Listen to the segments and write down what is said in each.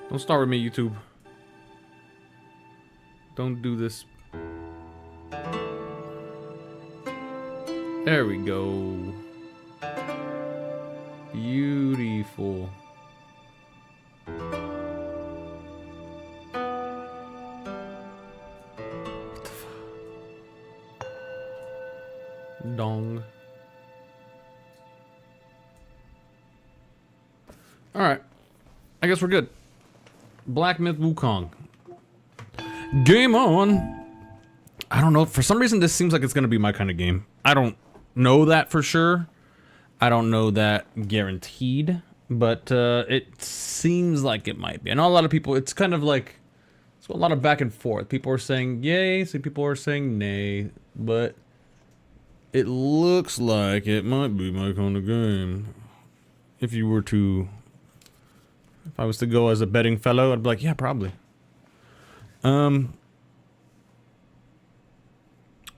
Don't start with me, YouTube. Don't do this. There we go. Beautiful. What the fuck? Dong. Alright. I guess we're good. Black Myth Wukong. Game on! I don't know. For some reason, this seems like it's gonna be my kind of game. I don't know that for sure. I don't know that guaranteed. But it seems like it might be. I know a lot of people, it's kind of like, it's a lot of back and forth. People are saying yay, some people are saying nay. But it looks like it might be my kind of game. If you were to... If I was to go as a betting fellow, I'd be like, yeah, probably.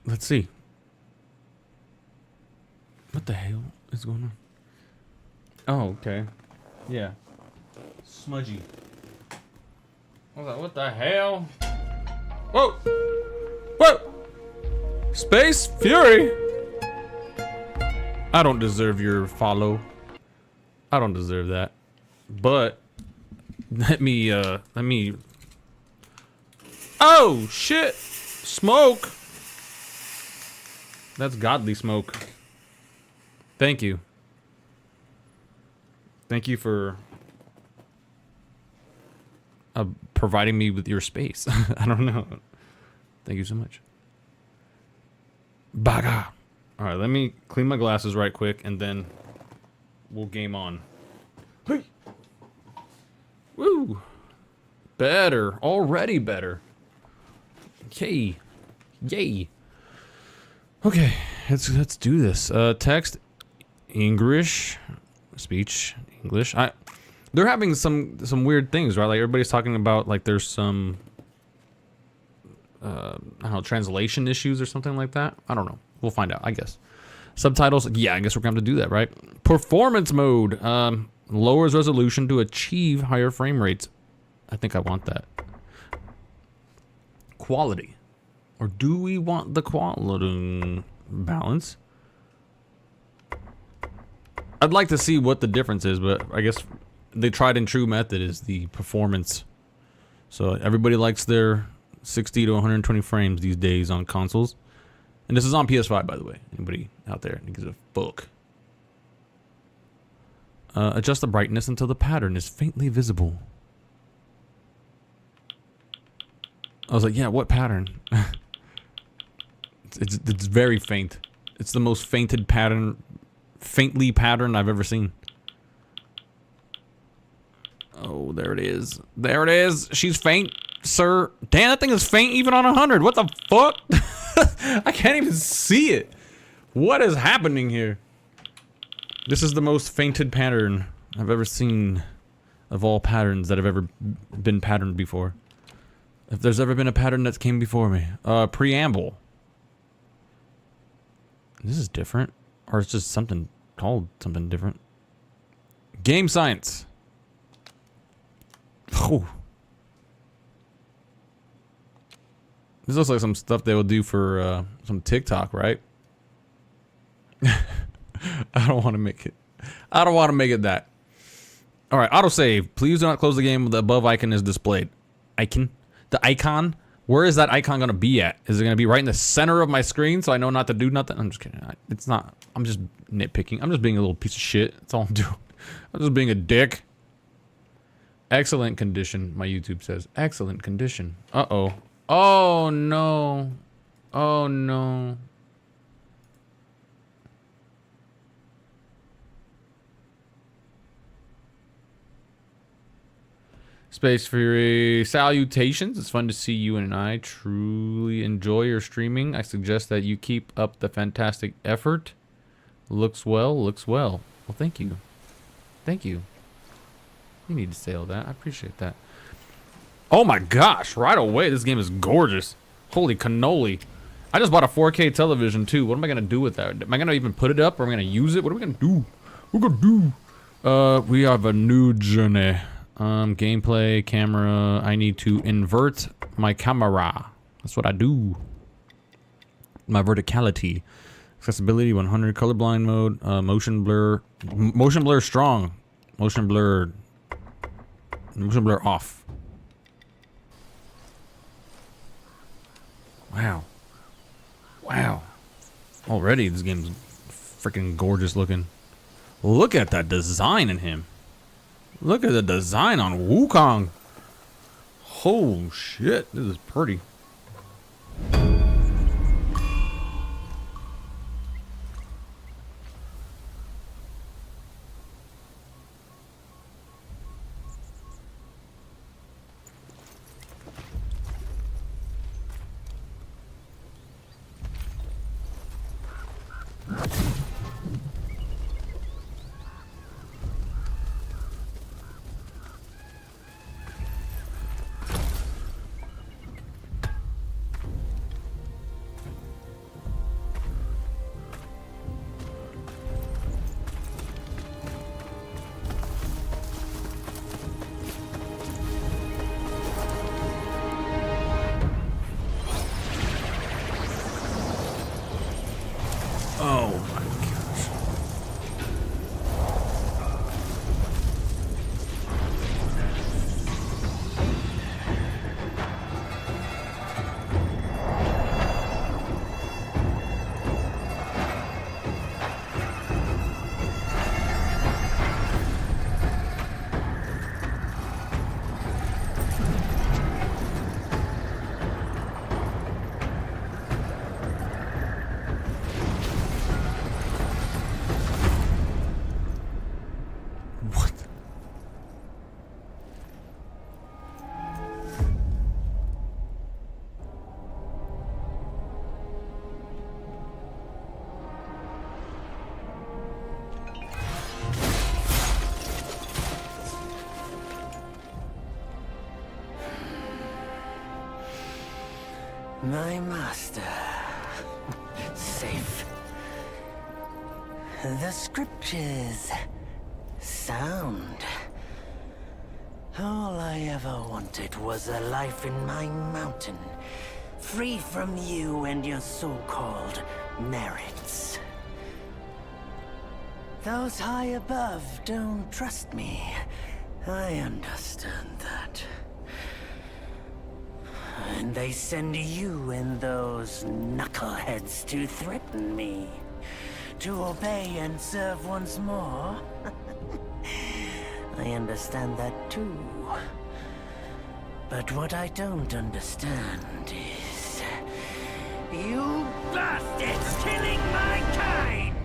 Let's see. What the hell is going on? Oh, okay. Yeah. Smudgy. I was like, what the hell? Whoa! Whoa! Space Fury! I don't deserve your follow. I don't deserve that. But let me oh shit! Smoke! That's godly smoke. Thank you. Thank you for providing me with your space. I don't know. Thank you so much. Baga! Alright, let me clean my glasses right quick and then we'll game on. Hey! Woo! Better. Already better. Yay. Yay. Okay, let's do this. Text, English, speech, English. They're having some weird things, right? Like everybody's talking about like there's some I don't know, translation issues or something like that. I don't know. We'll find out, I guess. Subtitles, yeah, I guess we're going to have to do that, right? Performance mode, lowers resolution to achieve higher frame rates. I think I want that. Quality. Or do we want the quality balance? I'd like to see what the difference is, but I guess the tried and true method is the performance. So everybody likes their 60 to 120 frames these days on consoles. And this is on PS5, by the way. Anybody out there that gives a fuck. Adjust the brightness until the pattern is faintly visible. I was like, yeah, what pattern? It's very faint. It's the most fainted pattern, faintly pattern I've ever seen. Oh, there it is. There it is. She's faint, sir. Damn, that thing is faint even on 100. What the fuck? I can't even see it. What is happening here? This is the most fainted pattern I've ever seen of all patterns that have ever been patterned before. If there's ever been a pattern that came before me. Preamble. This is different. Or it's just something called something different. Game science. Oh. This looks like some stuff they will do for some TikTok, right? I don't want to make it. I don't want to make it that. Alright, autosave. Please do not close the game when the above icon is displayed. Icon? The icon? Where is that icon going to be at? Is it going to be right in the center of my screen so I know not to do nothing? I'm just kidding. It's not. I'm just nitpicking. I'm just being a little piece of shit. That's all I'm doing. I'm just being a dick. Excellent condition, my YouTube says. Excellent condition. Uh-oh. Oh, no. Oh, no. Space Fury, salutations. It's fun to see you and I truly enjoy your streaming. I suggest that you keep up the fantastic effort. Looks well, looks well. Well, thank you. Thank you. You need to say all that. I appreciate that. Oh my gosh, right away, this game is gorgeous. Holy cannoli. I just bought a 4K television too. What am I gonna do with that? Am I gonna even put it up or am I gonna use it? What are we gonna do? We're gonna do. We have a new journey. Gameplay, camera. I need to invert my camera. That's what I do. My verticality. Accessibility 100. Colorblind mode. Motion blur. Motion blur strong. Motion blur. Motion blur off. Wow. Wow. Already this game's freaking gorgeous looking. Look at that design in him. Look at the design on Wukong. Oh shit, this is pretty. Oh my gosh. What? My master. Safe. The scriptures. Sound. All I ever wanted was a life in my mountain, free from you and your so-called merits. Those high above don't trust me. I understand that. And they send you and those knuckleheads to threaten me. To obey and serve once more. I understand that too. But what I don't understand is... you bastards killing my kind!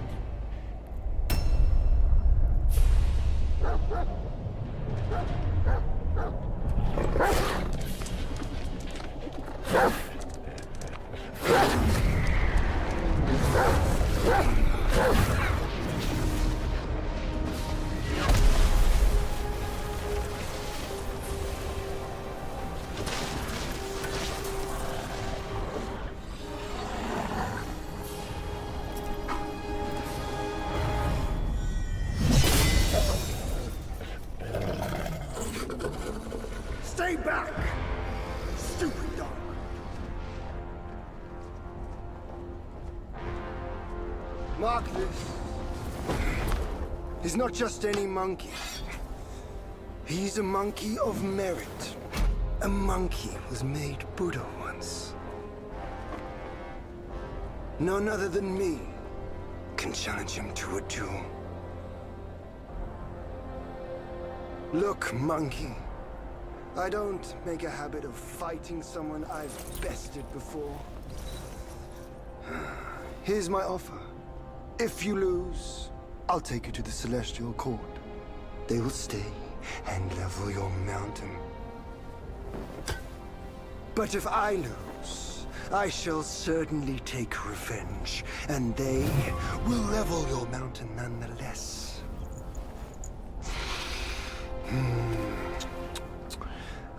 Stay back! Stupid dog! Mark this. He's not just any monkey. He's a monkey of merit. A monkey was made Buddha once. None other than me can challenge him to a duel. Look, monkey. I don't make a habit of fighting someone I've bested before. Here's my offer. If you lose, I'll take you to the Celestial Court. They will stay and level your mountain. But if I lose, I shall certainly take revenge, and they will level your mountain nonetheless.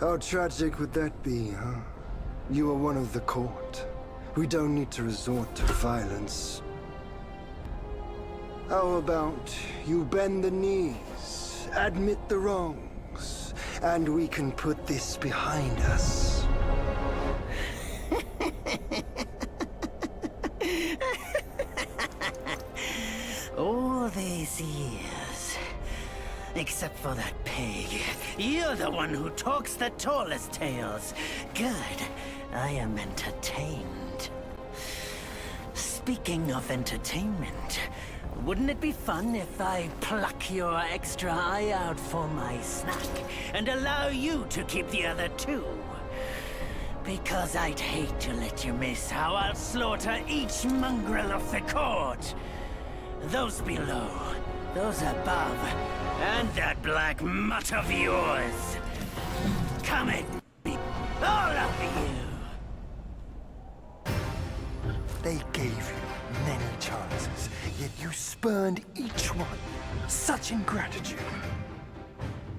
How tragic would that be, huh? You are one of the court. We don't need to resort to violence. How about you bend the knees, admit the wrongs, and we can put this behind us. All these years. Except for that pig. You're the one who talks the tallest tales. Good. I am entertained. Speaking of entertainment, wouldn't it be fun if I pluck your extra eye out for my snack and allow you to keep the other two? Because I'd hate to let you miss how I'll slaughter each mongrel of the court. Those below, those above, and that black mutt of yours. Come at me, all of you. They gave you many chances, yet you spurned each one. Such ingratitude.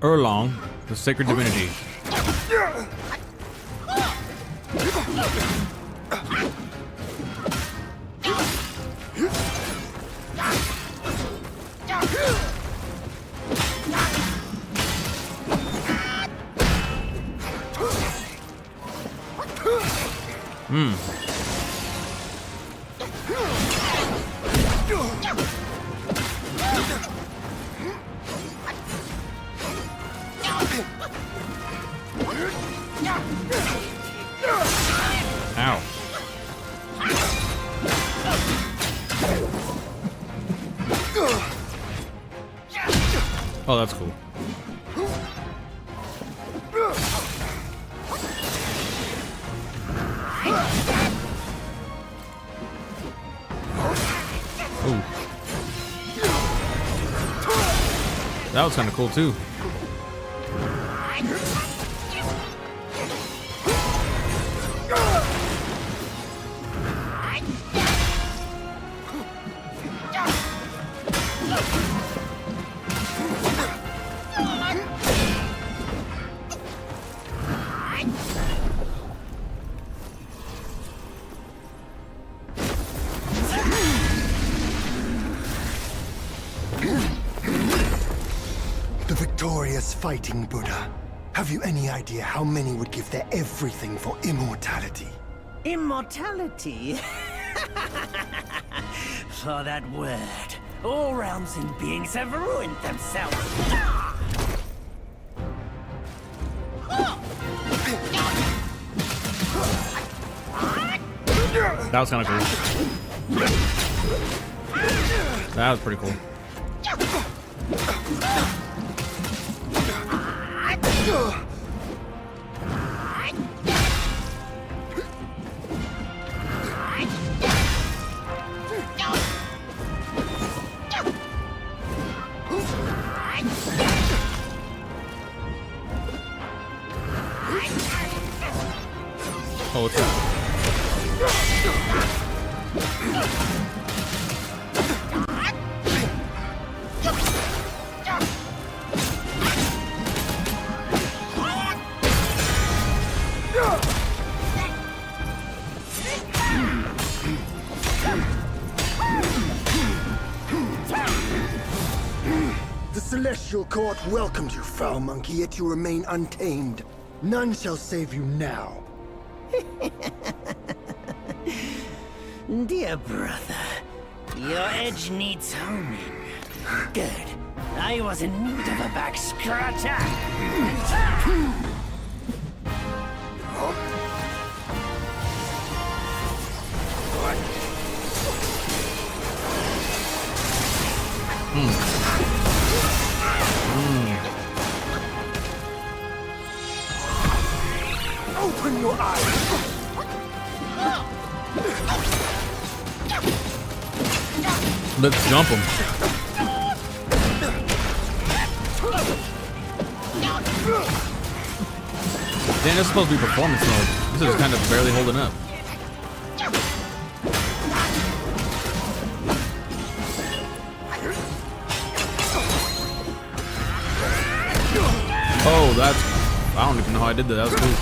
Erlong, the sacred divinity. Ow. Oh, that's cool. Ooh. That was kind of cool too. The victorious fighting Buddha. Have you any idea how many would give their everything for immortality? Immortality? For that word, all realms and beings have ruined themselves. That was kind of cool. That was pretty cool. Oh, what's that? The Celestial Court welcomed you, foul monkey, yet you remain untamed. None shall save you now. Dear brother, your edge needs honing. Good. I was in need of a back scratcher. Open your eyes! Let's jump him. Damn, this is supposed to be performance mode. This is kind of barely holding up. Oh, that's... I don't even know how I did that. That was cool.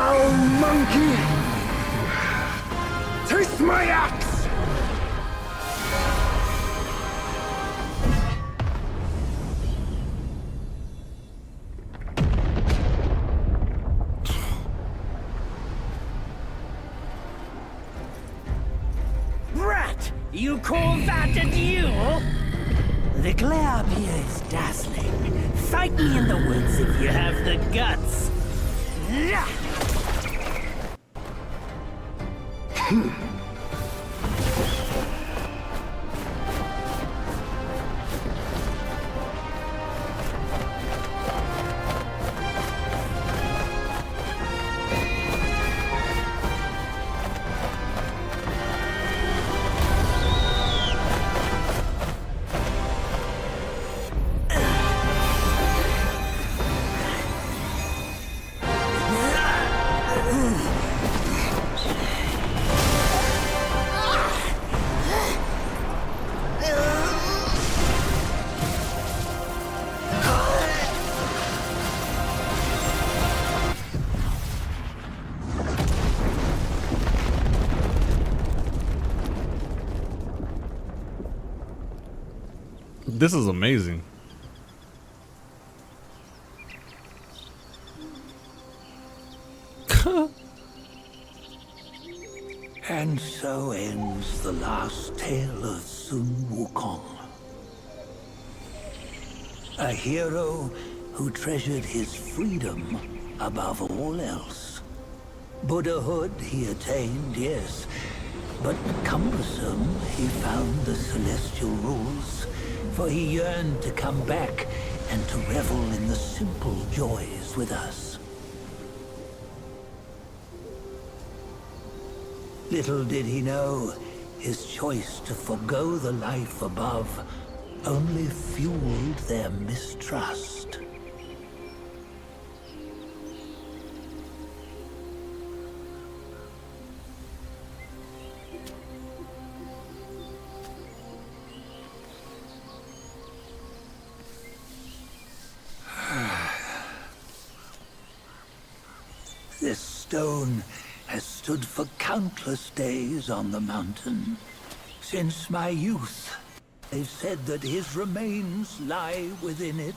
foul monkey! Taste my axe! Rat! You call that a duel? The glare up here is dazzling. Fight me in the woods if you have the guts. This is amazing. And so ends the last tale of Sun Wukong. A hero who treasured his freedom above all else. Buddhahood he attained, yes, but cumbersome he found the celestial rules, for he yearned to come back and to revel in the simple joys with us. Little did he know, his choice to forgo the life above only fueled their mistrust. This stone has stood for countless days on the mountain. Since my youth, they've said that his remains lie within it.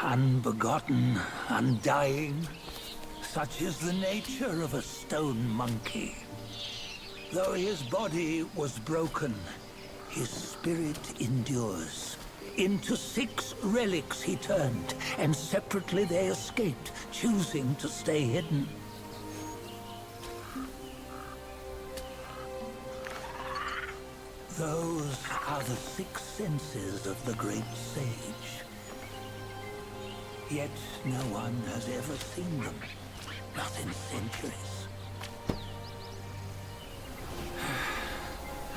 Unbegotten, undying, such is the nature of a stone monkey. Though his body was broken, his spirit endures. Into 6 relics he turned, and separately they escaped, choosing to stay hidden. Those are the 6 senses of the great sage. Yet no one has ever seen them, not in centuries.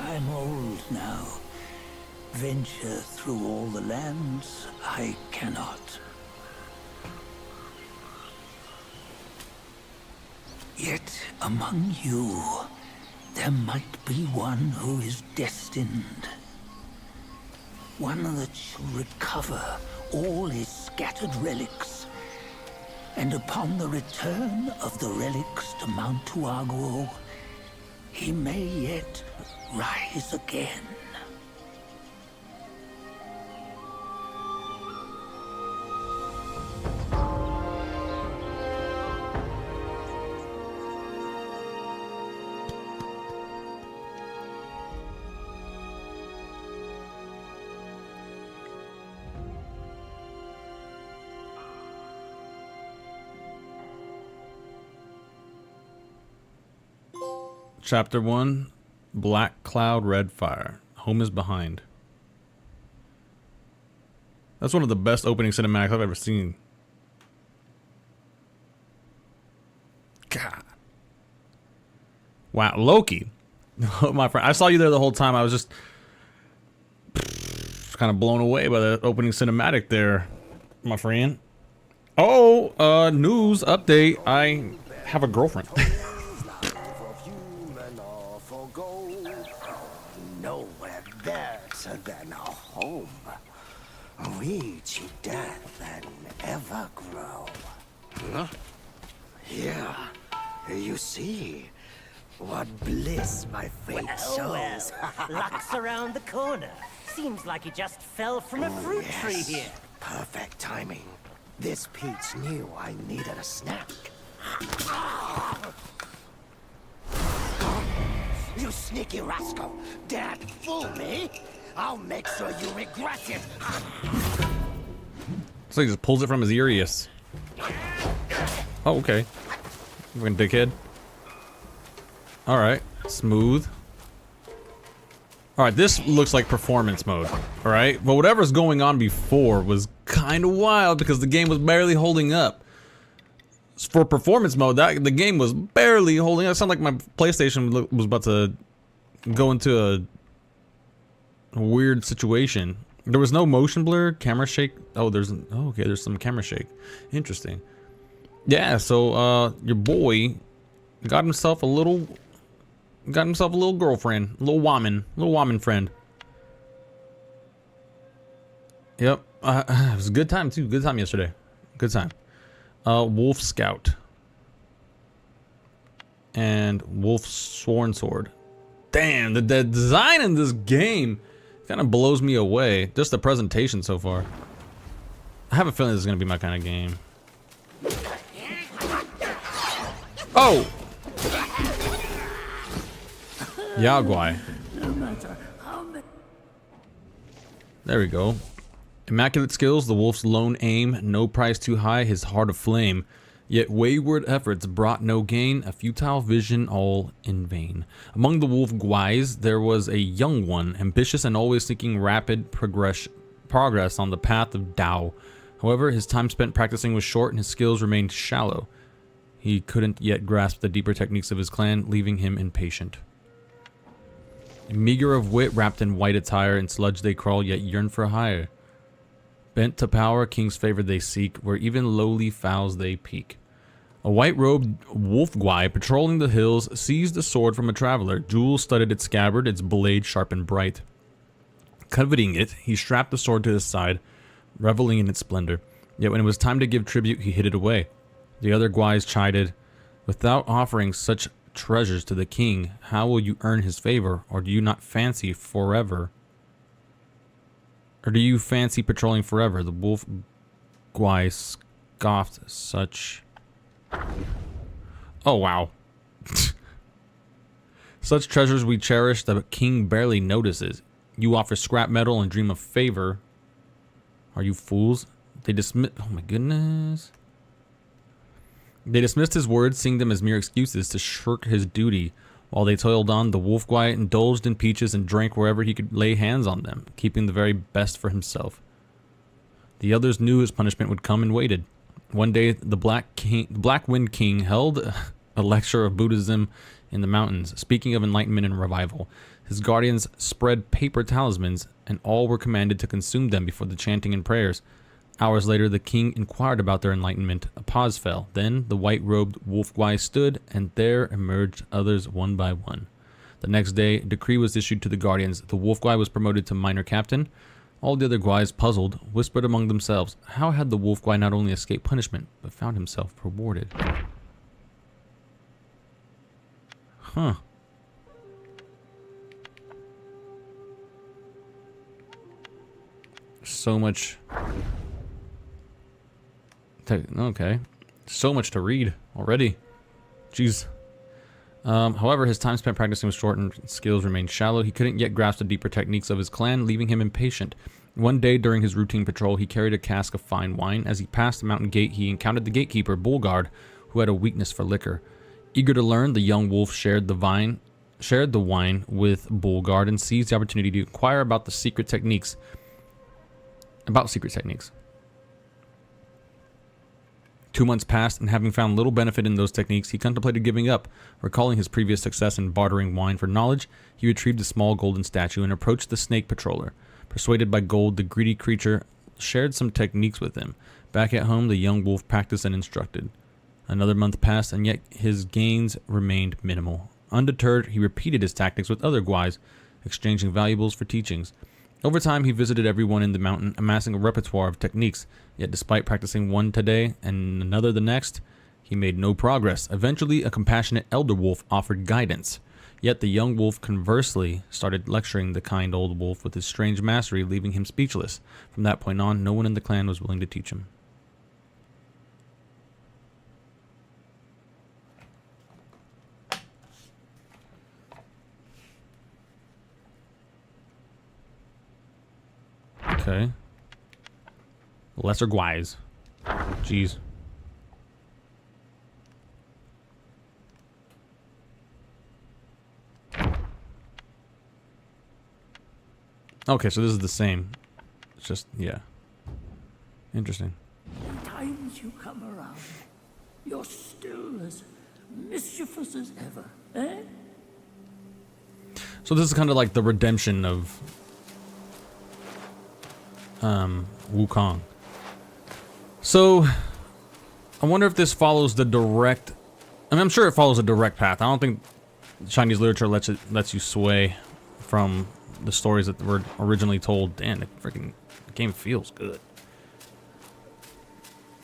I'm old now. Venture through all the lands I cannot. Yet among you, there might be one who is destined. One that shall recover all his scattered relics. And upon the return of the relics to Mount Tuaguo, he may yet rise again. Chapter 1, Black Cloud, Red Fire. Home is behind. That's one of the best opening cinematics I've ever seen. God. Wow, Loki. My friend, I saw you there the whole time. I was just kind of blown away by the opening cinematic there, my friend. Oh, news update. I have a girlfriend. Nowhere better than a home. We cheat death and ever grow. Huh? Yeah, you see, what bliss my fate shows. Luck's around the corner. Seems like he just fell from a fruit tree here. Perfect timing. This Peach knew I needed a snack. You sneaky rascal! Dare to fool me? I'll make sure you regret it! So he just pulls it from his earius. Oh, okay. Fucking dickhead. Alright. Smooth. Alright, this looks like performance mode. Alright? But whatever's going on before was kind of wild because the game was barely holding up. For performance mode, the game was barely holding up. It sounded like my PlayStation was about to go into a weird situation. There was no motion blur, camera shake. Oh, okay, there's some camera shake. Interesting. Yeah, so your boy got himself a little girlfriend, a little woman friend. Yep, it was a good time too. Good time yesterday. Good time. Wolf Scout and Wolf Sworn Sword. Damn, the design in this game kind of blows me away. Just the presentation so far. I have a feeling this is gonna be my kind of game. Oh! Yaguai. There we go. Immaculate skills, the wolf's lone aim, no price too high, his heart of flame. Yet wayward efforts brought no gain, a futile vision all in vain. Among the wolf guais, there was a young one, ambitious and always seeking rapid progress on the path of Tao. However, his time spent practicing was short and his skills remained shallow. He couldn't yet grasp the deeper techniques of his clan, leaving him impatient. Meager of wit, wrapped in white attire, in sludge they crawl, yet yearn for higher. Bent to power, king's favor they seek, where even lowly fowls they peek. A white-robed wolf guai patrolling the hills seized a sword from a traveler. Jewels studded its scabbard, its blade sharp and bright. Coveting it, he strapped the sword to his side, reveling in its splendor. Yet when it was time to give tribute, he hid it away. The other guais chided, "Without offering such treasures to the king, how will you earn his favor, or do you not fancy forever? Or do you fancy patrolling forever?" The wolf guai scoffed such... Oh, wow. "Such treasures we cherish, the king barely notices. You offer scrap metal and dream of favor. Are you fools?" They dismiss... Oh my goodness. They dismissed his words, seeing them as mere excuses to shirk his duty. While they toiled on, the wolf guai indulged in peaches and drank wherever he could lay hands on them, keeping the very best for himself. The others knew his punishment would come and waited. One day, the Black Wind King held a lecture of Buddhism in the mountains, speaking of enlightenment and revival. His guardians spread paper talismans, and all were commanded to consume them before the chanting and prayers. Hours later, the king inquired about their enlightenment. A pause fell. Then the white-robed wolf guai stood, and there emerged others one by one. The next day, a decree was issued to the guardians. The wolf guai was promoted to minor captain. All the other guais, puzzled, whispered among themselves. How had the wolf guai not only escaped punishment, but found himself rewarded? Huh. So much... Okay. So much to read already. Jeez. However, his time spent practicing was short and skills remained shallow. He couldn't yet grasp the deeper techniques of his clan, leaving him impatient. One day during his routine patrol, he carried a cask of fine wine. As he passed the mountain gate, he encountered the gatekeeper, Bullguard, who had a weakness for liquor. Eager to learn, the young wolf shared the wine with Bullguard and seized the opportunity to inquire about secret techniques. 2 months passed, and having found little benefit in those techniques, he contemplated giving up. Recalling his previous success in bartering wine for knowledge, he retrieved a small golden statue and approached the snake patroller. Persuaded by gold, the greedy creature shared some techniques with him. Back at home, the young wolf practiced and instructed. Another month passed, and yet his gains remained minimal. Undeterred, he repeated his tactics with other guais, exchanging valuables for teachings. Over time, he visited everyone in the mountain, amassing a repertoire of techniques. Yet despite practicing one today and another the next, he made no progress. Eventually, a compassionate elder wolf offered guidance. Yet the young wolf conversely started lecturing the kind old wolf with his strange mastery, leaving him speechless. From that point on, no one in the clan was willing to teach him. Okay. Lesser Guise. Jeez. Okay, so this is the same. It's just, yeah. Interesting. Times you come around, you're still as mischievous as ever, eh? So this is kind of like the redemption of Wukong. So I wonder if this follows the direct. I mean, I'm sure it follows a direct path. I don't think Chinese literature lets you sway from the stories that were originally told. Damn, the freaking game feels good.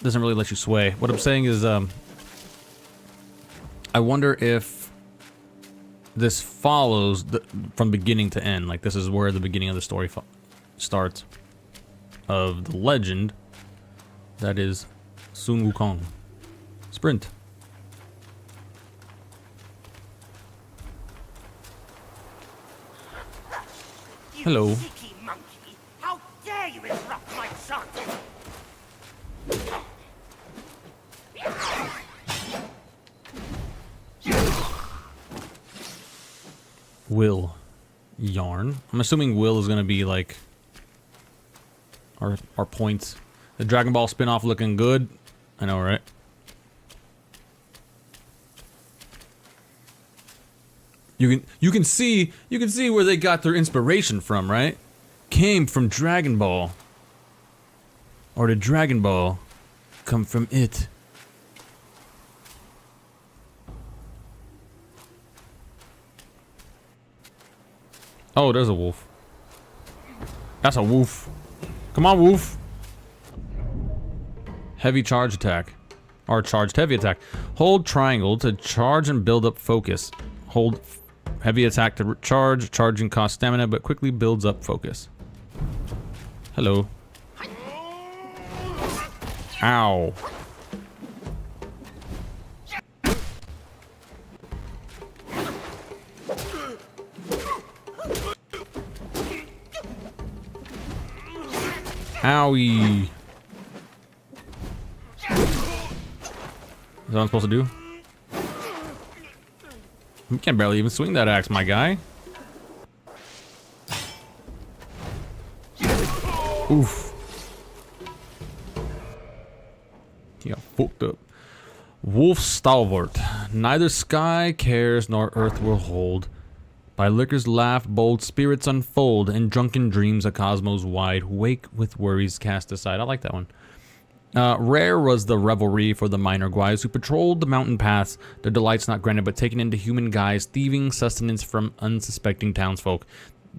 Doesn't really let you sway. What I'm saying is, I wonder if this follows from beginning to end. Like, this is where the beginning of the story starts of the legend that is Sun Wukong. Sprint. Hello. You cheeky monkey! How dare you interrupt my son! Will. Yarn. I'm assuming Will is gonna be like our points. The Dragon Ball spin-off looking good. I know, right? You can see where they got their inspiration from, right? Came from Dragon Ball. Or did Dragon Ball come from it? Oh, there's a wolf. That's a wolf. Come on, wolf. Heavy charge attack. Or charged heavy attack. Hold triangle to charge and build up focus. Hold heavy attack to charge. Charging costs stamina, but quickly builds up focus. Hello. Ow. Owie. Is that what I'm supposed to do? You can barely even swing that axe, my guy. Oof. He got fucked up. Wolf stalwart. Neither sky cares nor earth will hold. By liquor's laugh, bold spirits unfold. In drunken dreams, a cosmos wide. Wake with worries cast aside. I like that one. Rare was the revelry for the minor guise who patrolled the mountain paths, their delights not granted but taken into human guise, thieving sustenance from unsuspecting townsfolk.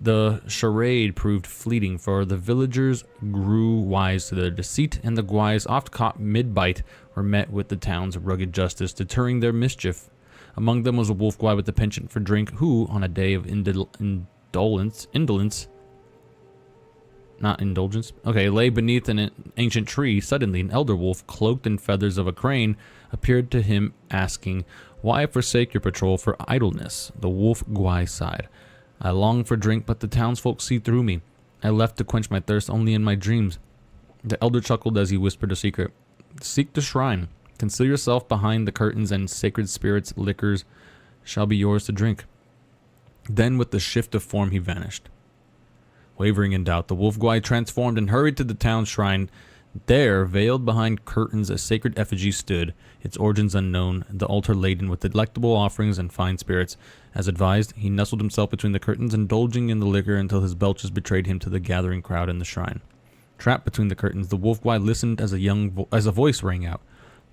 The charade proved fleeting, for the villagers grew wise to their deceit, and the guise, oft caught mid-bite, were met with the town's rugged justice, deterring their mischief. Among them was a wolf guy with a penchant for drink, who, on a day of lay beneath an ancient tree. Suddenly, an elder wolf, cloaked in feathers of a crane, appeared to him, asking, "Why forsake your patrol for idleness?" The wolf guy sighed. "I long for drink, but the townsfolk see through me. I left to quench my thirst only in my dreams." The elder chuckled as he whispered a secret. "Seek the shrine. Conceal yourself behind the curtains, and sacred spirits' liquors shall be yours to drink." Then, with the shift of form, he vanished. Wavering in doubt, the wolf guy transformed and hurried to the town shrine. There, veiled behind curtains, a sacred effigy stood, its origins unknown, the altar laden with delectable offerings and fine spirits. As advised, he nestled himself between the curtains, indulging in the liquor until his belches betrayed him to the gathering crowd in the shrine. Trapped between the curtains, the wolf guy listened as a voice rang out.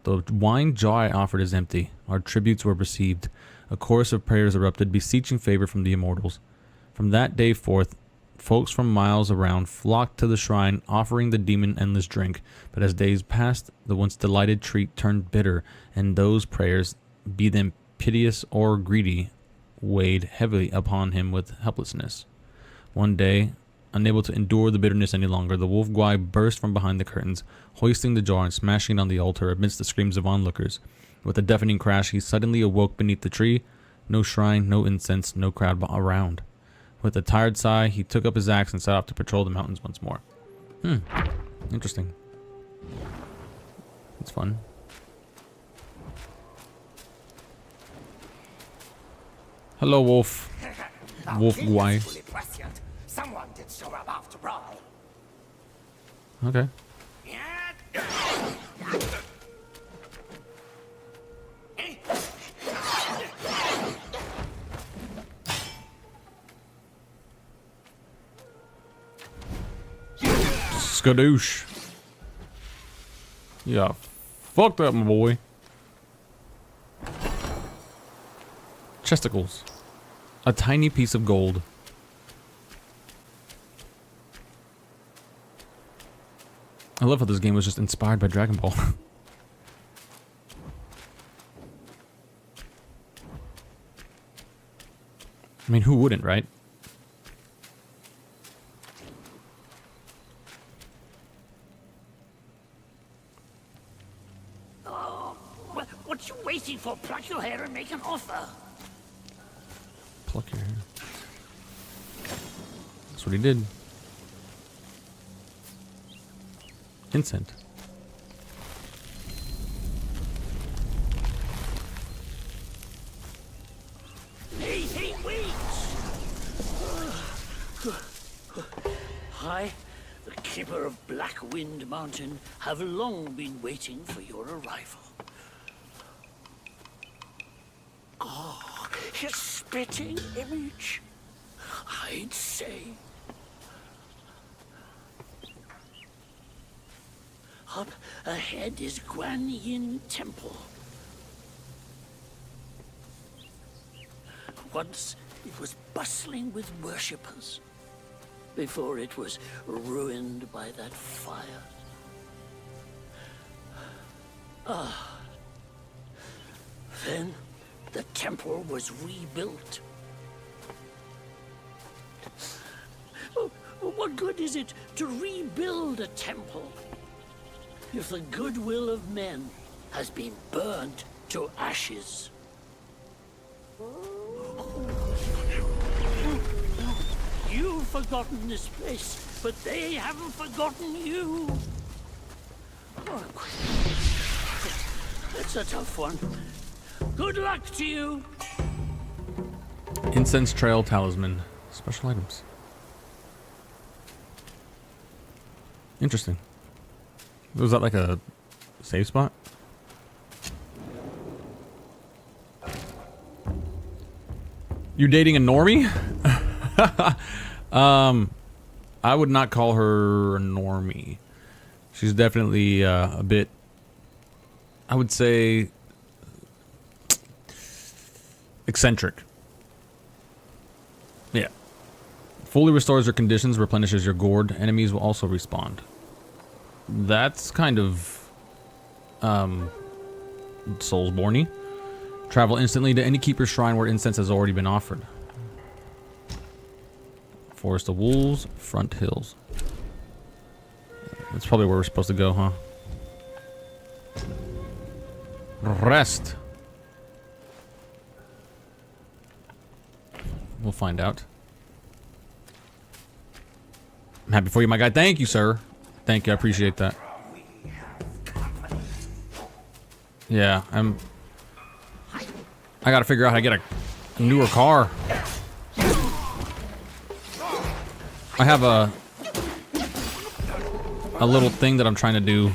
"The wine jar I offered is empty. Our tributes were received." A chorus of prayers erupted, beseeching favor from the immortals. From that day forth, Folks from miles around flocked to the shrine, offering the demon endless drink. But as days passed, the once delighted treat turned bitter, and those prayers, be them piteous or greedy, weighed heavily upon him with helplessness. One day, unable to endure the bitterness any longer, the wolf Guai burst from behind the curtains, hoisting the jar and smashing it on the altar amidst the screams of onlookers. With a deafening crash, he suddenly awoke beneath the tree. No shrine, no incense, no crowd around. With a tired sigh, he took up his axe and set off to patrol the mountains once more. Interesting. It's fun. Hello, wolf. Wolf Guai. Someone did show up after all. Okay. Skadoosh. Yeah. Fuck that, my boy. Chesticles. A tiny piece of gold. I love how this game was just inspired by Dragon Ball. I mean, who wouldn't, right? What you waiting for? Pluck your hair and make an offer. Pluck your hair. That's what he did. Incense. Hey, wait! I, the keeper of Black Wind Mountain, have long been waiting for your arrival. Ah, his spitting image, I'd say. Up ahead is Guan Yin Temple. Once it was bustling with worshippers, before it was ruined by that fire. Then the temple was rebuilt. What good is it to rebuild a temple if the goodwill of men has been burned to ashes? You've forgotten this place, but they haven't forgotten you. It's a tough one. Good luck to you. Incense Trail Talisman. Special items. Interesting. Was that like a save spot? You dating a normie? I would not call her a normie. She's definitely a bit, I would say, eccentric. Yeah. Fully restores your conditions, replenishes your gourd. Enemies will also respawn. That's kind of Soulsborne-y. Travel instantly to any keeper's shrine where incense has already been offered. Forest of Wolves, Front Hills. That's probably where we're supposed to go, huh? Rest. We'll find out. I'm happy for you, my guy. Thank you, sir. Thank you. I appreciate that. Yeah, I gotta figure out how to get a newer car. I have a little thing that I'm trying to do.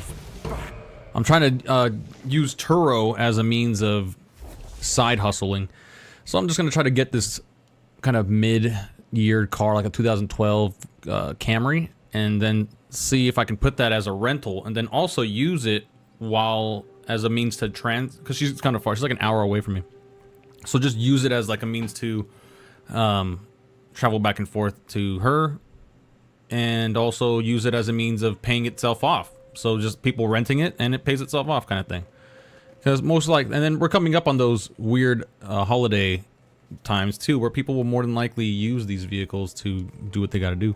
I'm trying to use Turo as a means of side hustling. So I'm just gonna try to get this kind of mid-year car, like a 2012 Camry, and then see if I can put that as a rental, and then also use it while as a means to because she's kind of far. She's like an hour away from me. So just use it as like a means to travel back and forth to her and also use it as a means of paying itself off. So just people renting it and it pays itself off kind of thing. Because most like, and then we're coming up on those weird holiday times too, where people will more than likely use these vehicles to do what they got to do.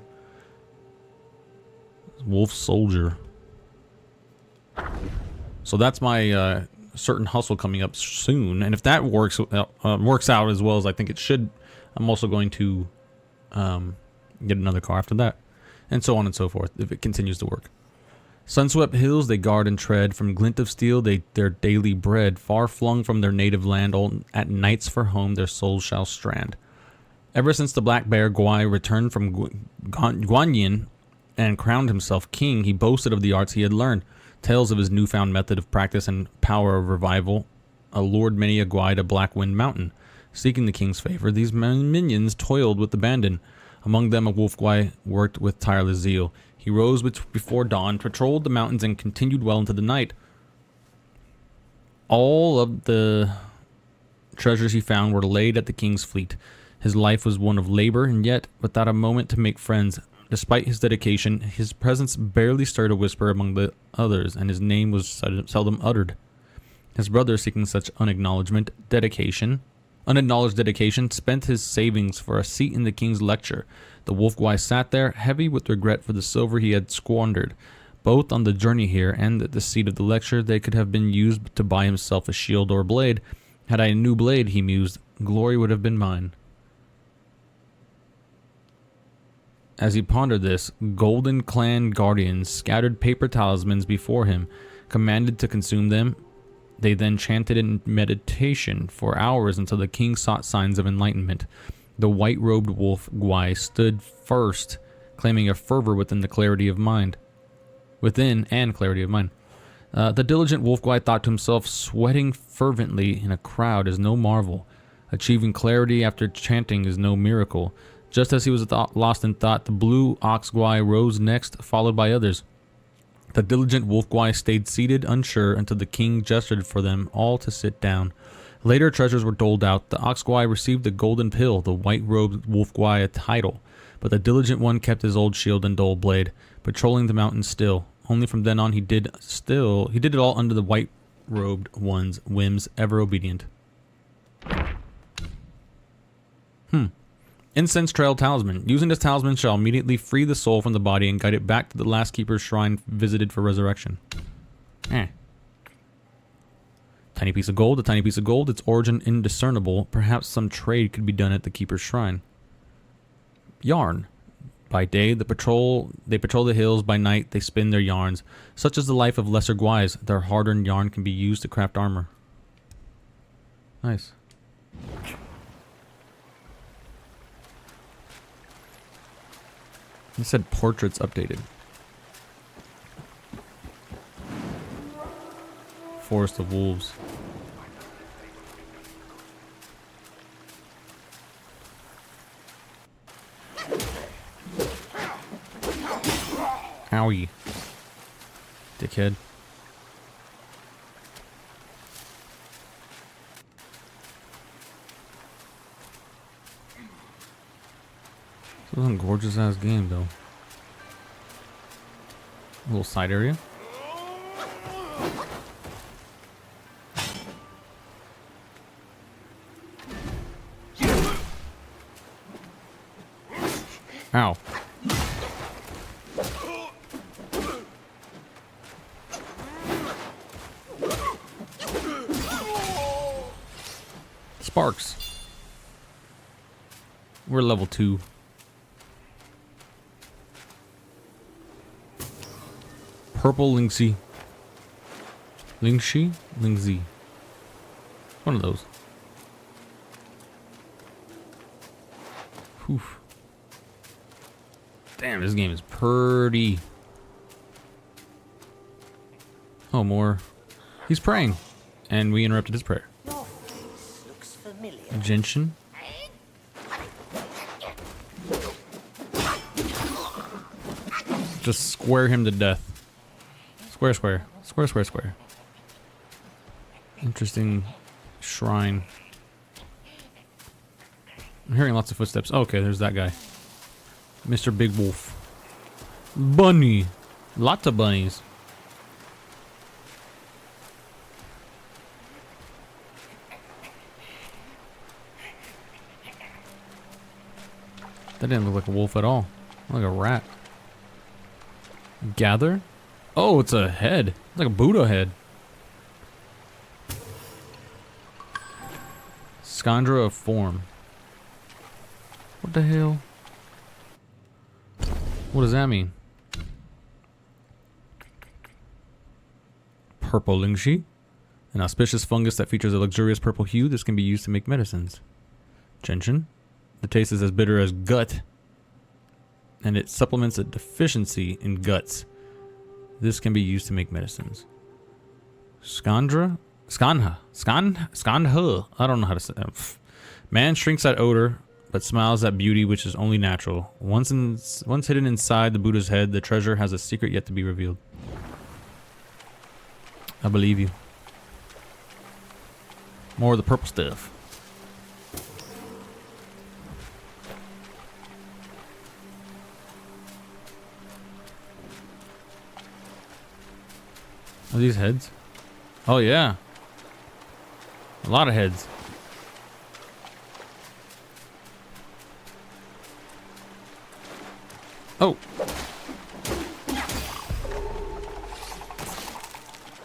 Wolf Soldier. So that's my certain hustle coming up soon, and if that works out as well as I think it should, I'm also going to get another car after that, and so on and so forth if it continues to work. Sunswept hills they guard and tread, from glint of steel their daily bread, far flung from their native land, all at nights for home their souls shall strand. Ever since the Black Bear Gwai returned from Guanyin and crowned himself king, he boasted of the arts he had learned. Tales of his newfound method of practice and power of revival allured many a Gwai to Blackwind Mountain. Seeking the king's favor, these minions toiled with abandon. Among them a wolf Gwai worked with tireless zeal. He rose before dawn, patrolled the mountains, and continued well into the night. All of the treasures he found were laid at the king's fleet. His life was one of labor, and yet without a moment to make friends. Despite his dedication, his presence barely stirred a whisper among the others, and his name was seldom uttered. His brother, seeking such unacknowledged dedication, spent his savings for a seat in the king's lecture. The wolf Gwai sat there, heavy with regret for the silver he had squandered. Both on the journey here and at the seat of the lecture, they could have been used to buy himself a shield or blade. Had I a new blade, he mused, glory would have been mine. As he pondered this, Golden Clan guardians scattered paper talismans before him, commanded to consume them. They then chanted in meditation for hours until the king sought signs of enlightenment. The white-robed wolf Gwai stood first, claiming a fervor within and clarity of mind. The diligent wolf Gwai thought to himself, sweating fervently in a crowd is no marvel. Achieving clarity after chanting is no miracle. Just as he was lost in thought, the blue ox Gwai rose next, followed by others. The diligent wolf Gwai stayed seated, unsure, until the king gestured for them all to sit down. Later treasures were doled out. The ox Gwai received a golden pill, the white-robed wolf Gwai a title. But the diligent one kept his old shield and dull blade, patrolling the mountains still. Only from then on he did it all under the white-robed one's whims, ever obedient. Incense Trail Talisman. Using this talisman shall immediately free the soul from the body and guide it back to the last keeper's shrine visited for resurrection. Tiny piece of gold, a tiny piece of gold, its origin indiscernible. Perhaps some trade could be done at the keeper's shrine. Yarn. By day, they patrol the hills. By night, they spin their yarns. Such is the life of lesser Gwais. Their hard-earned yarn can be used to craft armor. Nice. It said portraits updated. Forest of Wolves. Owie. Dickhead. This is a gorgeous ass game though. A little side area. Ow. Sparks. We're level 2. Purple Linksy. Linkshi? Linkzy. One of those. Oof. Damn, this game is pretty. Oh, more. He's praying. And we interrupted his prayer. Your face looks familiar. Genshin. Just square him to death. Square, square. Square, square, square. Interesting shrine. I'm hearing lots of footsteps. Oh, okay, there's that guy. Mr. Big Wolf. Bunny. Lots of bunnies. That didn't look like a wolf at all. Like a rat. Gather? Oh, it's a head. It's like a Buddha head. Scandra of form. What the hell? What does that mean? Purple lingxi. An auspicious fungus that features a luxurious purple hue. This can be used to make medicines. Gentian. The taste is as bitter as gut, and it supplements a deficiency in guts. This can be used to make medicines. Skandha. I don't know how to say that. Man shrinks at odor, but smiles at beauty, which is only natural. Once hidden inside the Buddha's head, the treasure has a secret yet to be revealed. I believe you. More of the purple stuff. Are these heads? Oh yeah. A lot of heads. Oh.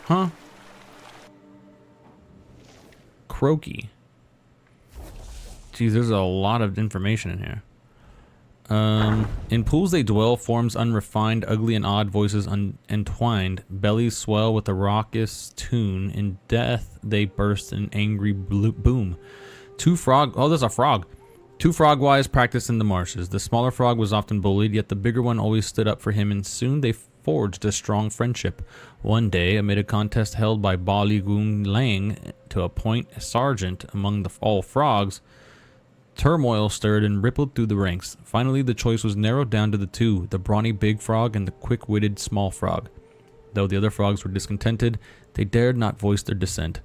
Huh? Croaky. Geez, there's a lot of information in here. In pools they dwell, forms unrefined, ugly and odd, voices entwined, bellies swell with a raucous tune. In death they burst in angry boom. Oh, there's a frog. Two frog-wise practiced in the marshes. The smaller frog was often bullied, yet the bigger one always stood up for him, and soon they forged a strong friendship. One day, amid a contest held by Bali Gung Lang to appoint a sergeant among all frogs, turmoil stirred and rippled through the ranks. Finally, the choice was narrowed down to the two, the brawny big frog and the quick-witted small frog. Though the other frogs were discontented, they dared not voice their dissent.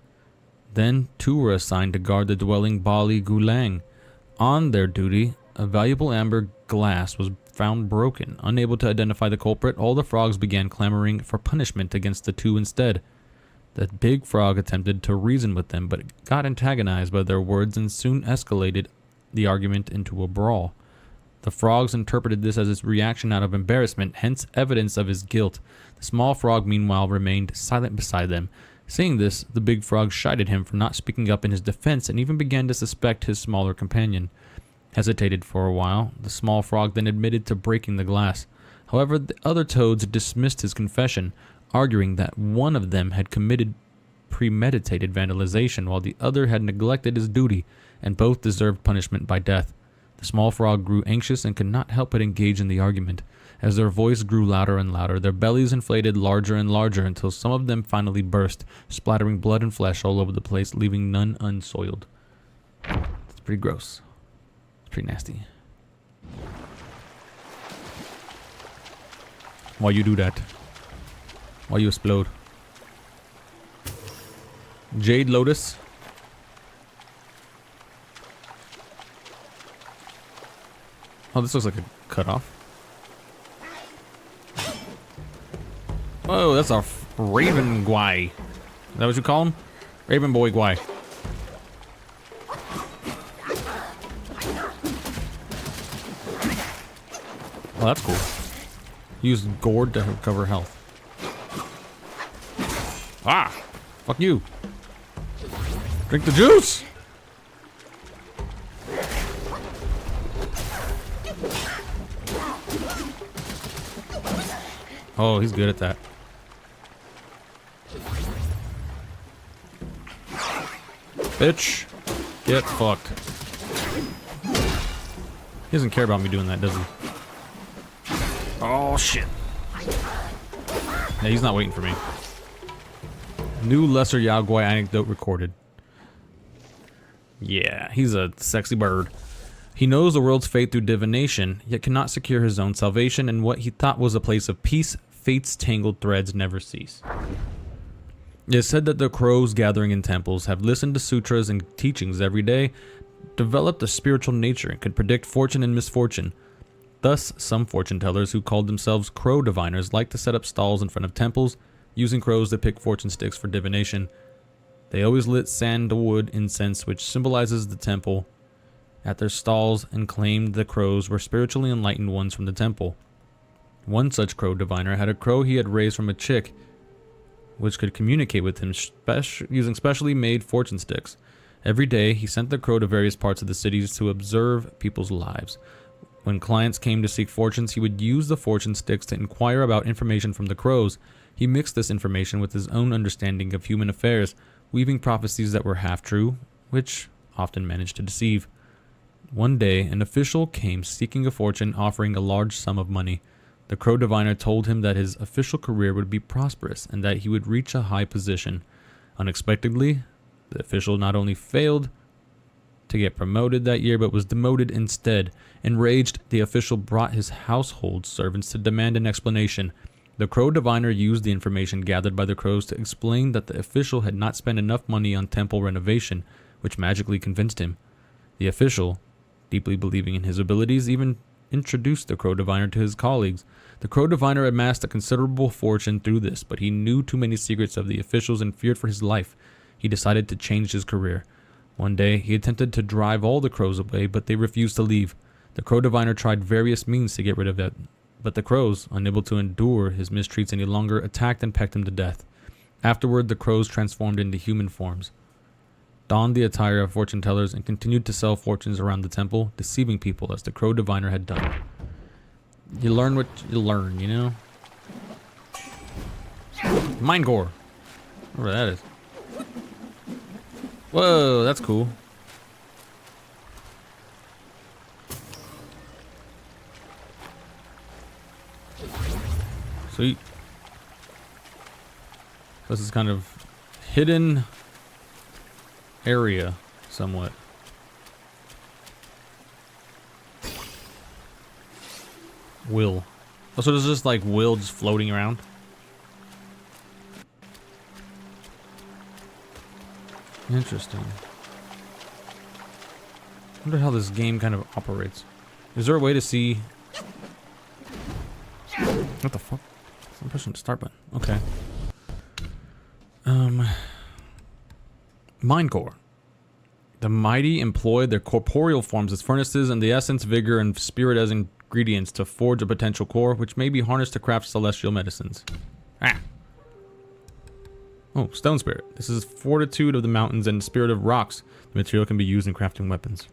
Then, two were assigned to guard the dwelling Bali Gulang. On their duty, a valuable amber glass was found broken. Unable to identify the culprit, all the frogs began clamoring for punishment against the two instead. The big frog attempted to reason with them, but got antagonized by their words and soon escalated the argument into a brawl. The frogs interpreted this as his reaction out of embarrassment, hence evidence of his guilt. The small frog, meanwhile, remained silent beside them. Seeing this, the big frog chided him for not speaking up in his defense and even began to suspect his smaller companion. Hesitated for a while, the small frog then admitted to breaking the glass. However, the other toads dismissed his confession, arguing that one of them had committed premeditated vandalization while the other had neglected his duty, and both deserved punishment by death. The small frog grew anxious and could not help but engage in the argument. As their voice grew louder and louder, their bellies inflated larger and larger until some of them finally burst, splattering blood and flesh all over the place, leaving none unsoiled. It's pretty gross. It's pretty nasty. Why you do that? Why you explode? Jade Lotus. Oh, this looks like a cutoff. Oh, that's a Raven Guai. Is that what you call him? Raven Boy Guai. Oh, that's cool. Use gourd to recover health. Ah! Fuck you. Drink the juice! Oh, he's good at that. Bitch. Get fucked. He doesn't care about me doing that, does he? Oh, shit. Yeah, he's not waiting for me. New lesser Yao Guai anecdote recorded. Yeah, he's a sexy bird. He knows the world's fate through divination, yet cannot secure his own salvation, and what he thought was a place of peace, fate's tangled threads never cease. It is said that the crows gathering in temples have listened to sutras and teachings every day, developed a spiritual nature, and could predict fortune and misfortune. Thus, some fortune tellers who called themselves crow diviners liked to set up stalls in front of temples, using crows to pick fortune sticks for divination. They always lit sandalwood incense, which symbolizes the temple, at their stalls, and claimed the crows were spiritually enlightened ones from the temple. One such crow diviner had a crow he had raised from a chick, which could communicate with him using specially made fortune sticks. Every day, he sent the crow to various parts of the cities to observe people's lives. When clients came to seek fortunes, he would use the fortune sticks to inquire about information from the crows. He mixed this information with his own understanding of human affairs, weaving prophecies that were half true, which often managed to deceive. One day, an official came seeking a fortune, offering a large sum of money. The crow diviner told him that his official career would be prosperous and that he would reach a high position. Unexpectedly, the official not only failed to get promoted that year, but was demoted instead. Enraged, the official brought his household servants to demand an explanation. The crow diviner used the information gathered by the crows to explain that the official had not spent enough money on temple renovation, which magically convinced him. The official, deeply believing in his abilities, even introduced the crow diviner to his colleagues. The crow diviner amassed a considerable fortune through this, but he knew too many secrets of the officials and feared for his life. He decided to change his career. One day, he attempted to drive all the crows away, but they refused to leave. The crow diviner tried various means to get rid of them, but the crows, unable to endure his mistreats any longer, attacked and pecked him to death. Afterward, the crows transformed into human forms, donned the attire of fortune tellers, and continued to sell fortunes around the temple, deceiving people as the crow diviner had done. You learn what you learn, you know? Mine gore. Whatever that is. Whoa, that's cool. Sweet. This is kind of hidden area, somewhat. Will. Oh, so there's just like will just floating around. Interesting. I wonder how this game kind of operates. Is there a way to see... What the fuck? I'm pushing the start button. Okay. Mind core. The mighty employ their corporeal forms as furnaces and the essence, vigor, and spirit as ingredients to forge a potential core, which may be harnessed to craft celestial medicines. Ah. Oh, stone spirit. This is fortitude of the mountains and spirit of rocks. The material can be used in crafting weapons.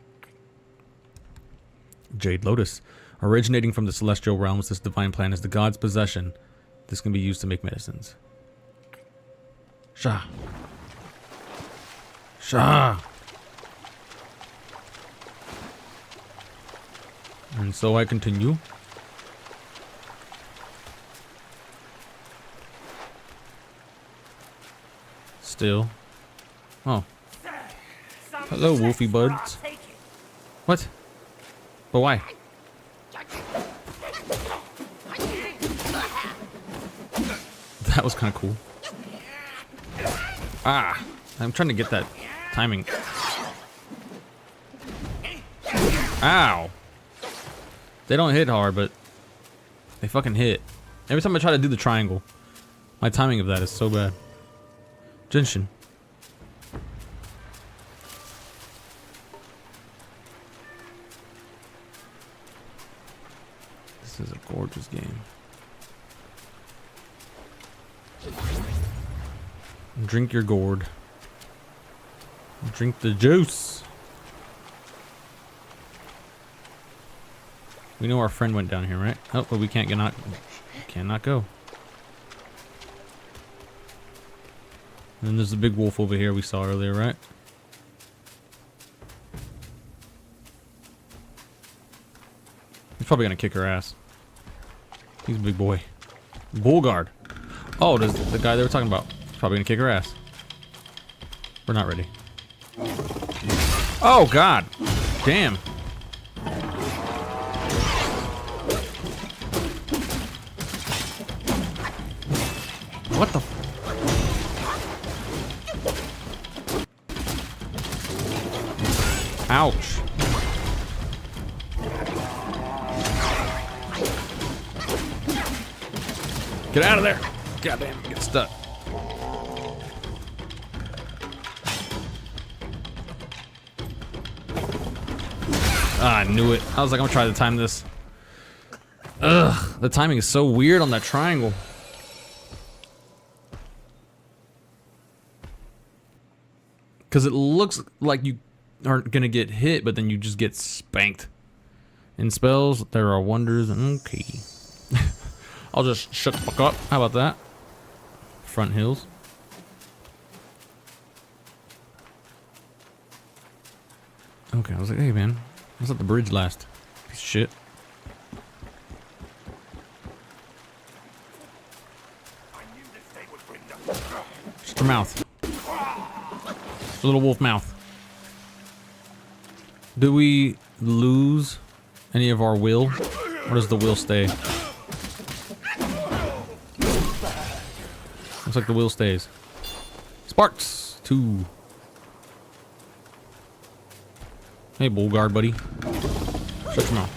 Jade lotus. Originating from the celestial realms, this divine plant is the god's possession. This can be used to make medicines. Shah. Shah. And so I continue. Still. Oh. Hello, wolfy buds. What? But why? That was kind of cool. Ah, I'm trying to get that timing. Ow. They don't hit hard, but they fucking hit. Every time I try to do the triangle, my timing of that is so bad. Genshin. This is a gorgeous game. Drink your gourd. Drink the juice. We know our friend went down here, right? Oh, but we can't get cannot go. And then there's the big wolf over here we saw earlier, right? He's probably gonna kick her ass. He's a big boy. Bullguard. Oh, there's the guy they were talking about. He's probably gonna kick her ass. We're not ready. Oh God! Damn. What the? Ouch. Get out of there! Goddamn, get stuck. Ah, I knew it. I was like, I'm gonna try to time this. Ugh, the timing is so weird on that triangle. Because it looks like you aren't gonna get hit, but then you just get spanked. In spells, there are wonders. Okay. I'll just shut the fuck up. How about that? Front hills. Okay, I was like, hey man, let's let the bridge last. Piece of shit. Just her mouth. Just a little wolf mouth. Do we lose any of our will? Or does the will stay? Looks like the will stays. Sparks! 2. Hey, bull guard, buddy. Shut your mouth.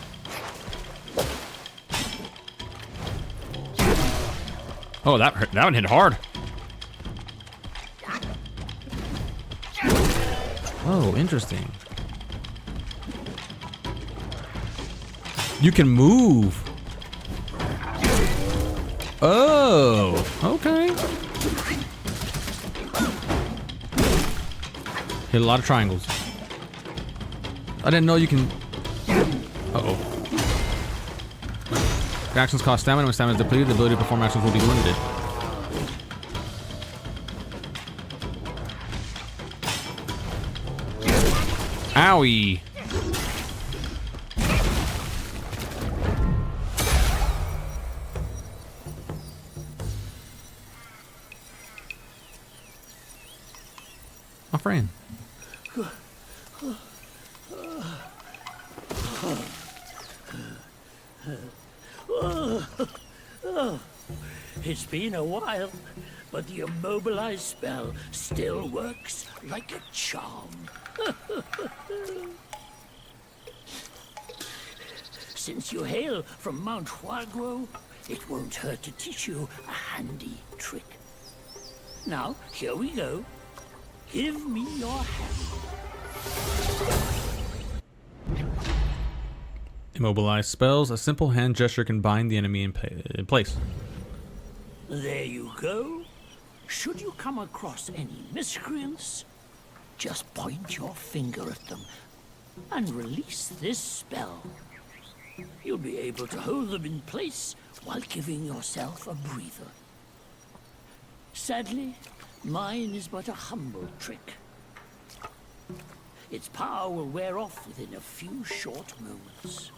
Oh, that hurt. That one hit hard. Oh, interesting. You can move. Oh, okay. Hit a lot of triangles. I didn't know you can. Uh-oh. Actions cost stamina. When stamina is depleted, the ability to perform actions will be limited. Owie. My friend. It's been a while, but the immobilized spell still works like a charm. Since you hail from Mount Huaguo, it won't hurt to teach you a handy trick. Now, here we go. Give me your hand. Immobilize spells. A simple hand gesture can bind the enemy in place. There you go. Should you come across any miscreants, just point your finger at them and release this spell. You'll be able to hold them in place while giving yourself a breather. Sadly, mine is but a humble trick. Its power will wear off within a few short moments.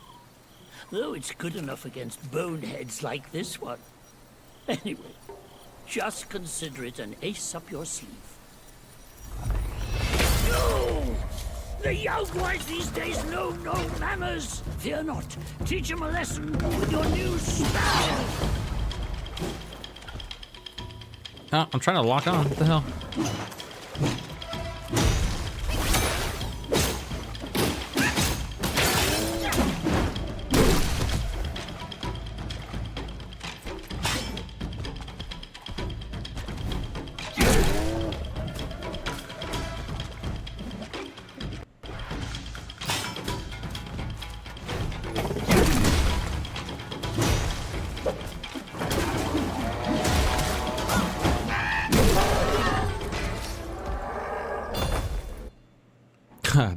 Though it's good enough against boneheads like this one. Anyway, just consider it an ace up your sleeve. No! The young boys these days know no manners! Fear not. Teach them a lesson with your new spell! Oh, I'm trying to lock on. What the hell?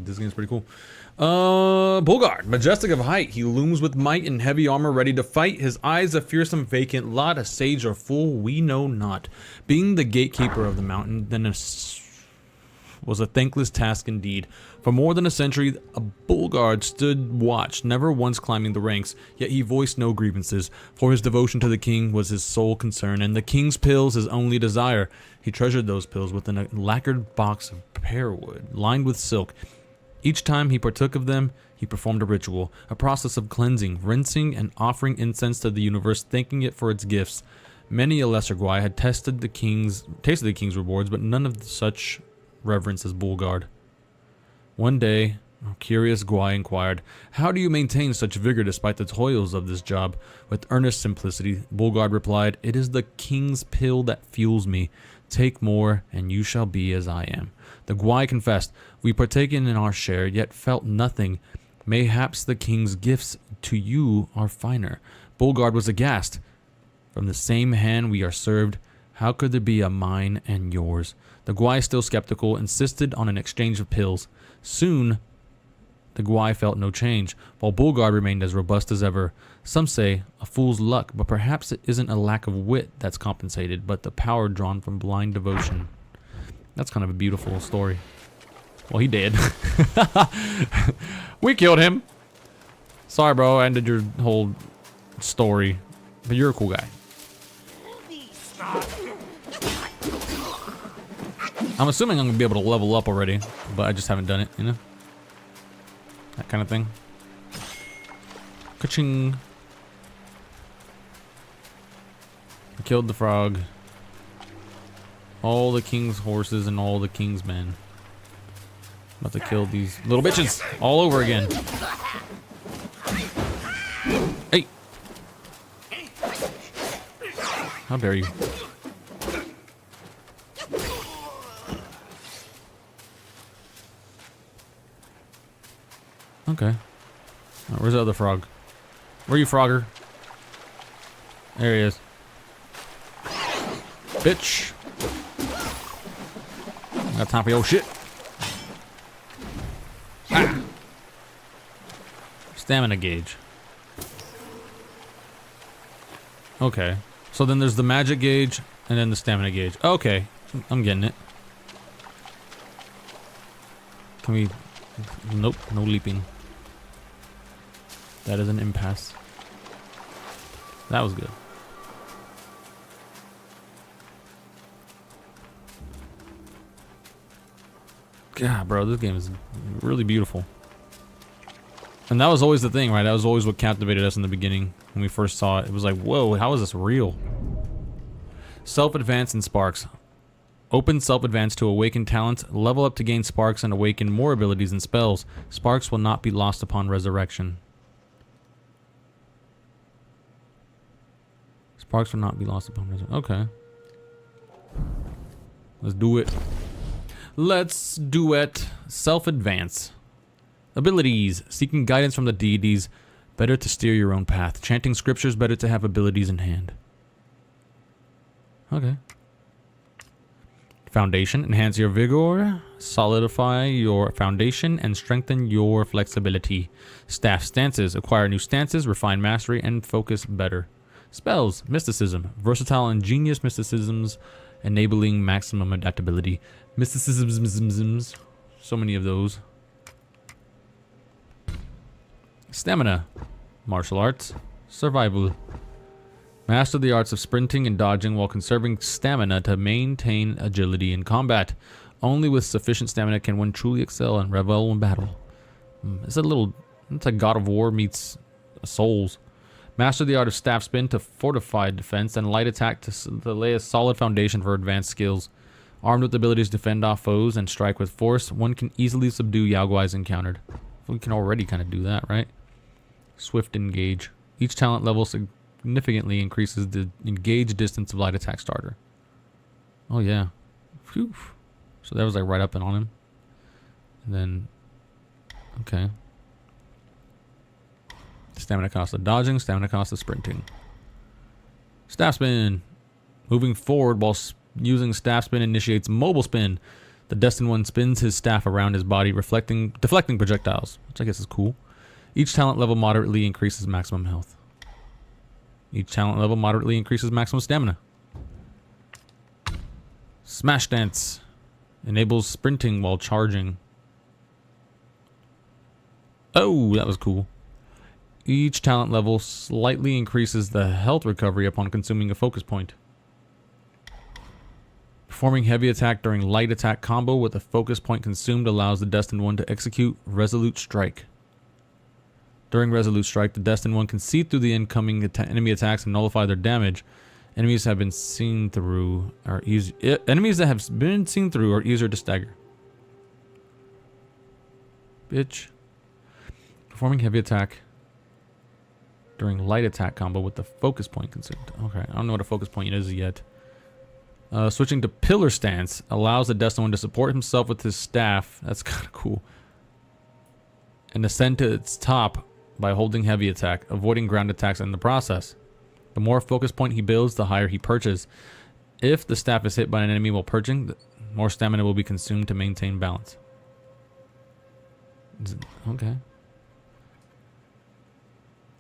This game's pretty cool. Bullguard, majestic of height, he looms with might in heavy armor, ready to fight. His eyes a fearsome vacant lot, a sage or fool we know not. Being the gatekeeper of the mountain, then was a thankless task indeed. For more than a century, a Bullguard stood watch, never once climbing the ranks, yet he voiced no grievances, for his devotion to the king was his sole concern, and the king's pills his only desire. He treasured those pills within a lacquered box of pearwood, lined with silk. Each time he partook of them, he performed a ritual, a process of cleansing, rinsing, and offering incense to the universe, thanking it for its gifts. Many a lesser Gwai had tasted the king's rewards, but none of such reverence as Bullguard. One day, Curious Gwai inquired, "How do you maintain such vigor despite the toils of this job?" With earnest simplicity, Bulgard replied, "It is the king's pill that fuels me. Take more, and you shall be as I am." The Gwai confessed, "We partaken in our share, yet felt nothing. Mayhaps the king's gifts to you are finer." Bulgard was aghast. "From the same hand we are served. How could there be a mine and yours?" The Gwai, still skeptical, insisted on an exchange of pills. Soon, the Gwai felt no change, while Bulgard remained as robust as ever. Some say a fool's luck, but perhaps it isn't a lack of wit that's compensated, but the power drawn from blind devotion. That's kind of a beautiful story. Well, he did. We killed him. Sorry, bro, I ended your whole story, but you're a cool guy. I'm assuming I'm gonna be able to level up already, but I just haven't done it, you know? That kind of thing. Ka-ching. I killed the frog. All the king's horses and all the king's men. I'm about to kill these little bitches all over again. Hey! How dare you? Okay. Right, where's the other frog? Where are you, Frogger? There he is. Bitch. I got time for your shit. Ah. Stamina gauge. Okay. So then there's the magic gauge and then the stamina gauge. Okay. I'm getting it. Can we... Nope. No leaping. That is an impasse. That was good. God, bro, this game is really beautiful. And that was always the thing, right? That was always what captivated us in the beginning when we first saw it. It was like, whoa, how is this real? Self-advance and sparks. Open self-advance to awaken talents, level up to gain sparks and awaken more abilities and spells. Sparks will not be lost upon resurrection. Sparks will not be lost upon resurrection. Okay. Let's do it. Let's do it. Self-advance. Abilities. Seeking guidance from the deities. Better to steer your own path. Chanting scriptures. Better to have abilities in hand. Okay. Foundation. Enhance your vigor. Solidify your foundation and strengthen your flexibility. Staff stances. Acquire new stances. Refine mastery and focus better. Spells. Mysticism. Versatile ingenious mysticisms enabling maximum adaptability. Mysticisms. So many of those. Stamina. Martial arts. Survival. Master the arts of sprinting and dodging while conserving stamina to maintain agility in combat. Only with sufficient stamina can one truly excel and revel in battle. It's like God of War meets Souls. Master the art of staff spin to fortify defense and light attack to lay a solid foundation for advanced skills. Armed with abilities to fend off foes and strike with force, one can easily subdue Yao Guais encountered. We can already kind of do that, right? Swift engage. Each talent level significantly increases the engage distance of light attack starter. Oh yeah. Phew. So that was like right up and on him. And then, okay. Stamina cost of dodging, stamina cost of sprinting. Staff spin. Moving forward while using staff spin initiates mobile spin. The Destined One spins his staff around his body, deflecting projectiles, which I guess is cool. Each talent level moderately increases maximum health. Each talent level moderately increases maximum stamina. Smash Dance. Enables sprinting while charging. Oh, that was cool. Each talent level slightly increases the health recovery upon consuming a focus point. Performing heavy attack during light attack combo with a focus point consumed allows the Destined One to execute Resolute Strike. During Resolute Strike, the Destined One can see through the incoming enemy attacks and nullify their damage. Enemies that have been seen through are easier to stagger. bitch. Performing heavy attack during light attack combo with the focus point consumed. Okay, I don't know what a focus point is yet. Switching to pillar stance allows the Destined One to support himself with his staff. That's kind of cool. And ascend to its top by holding heavy attack, avoiding ground attacks in the process. The more focus point he builds, the higher he perches. If the staff is hit by an enemy while perching, more stamina will be consumed to maintain balance. Okay.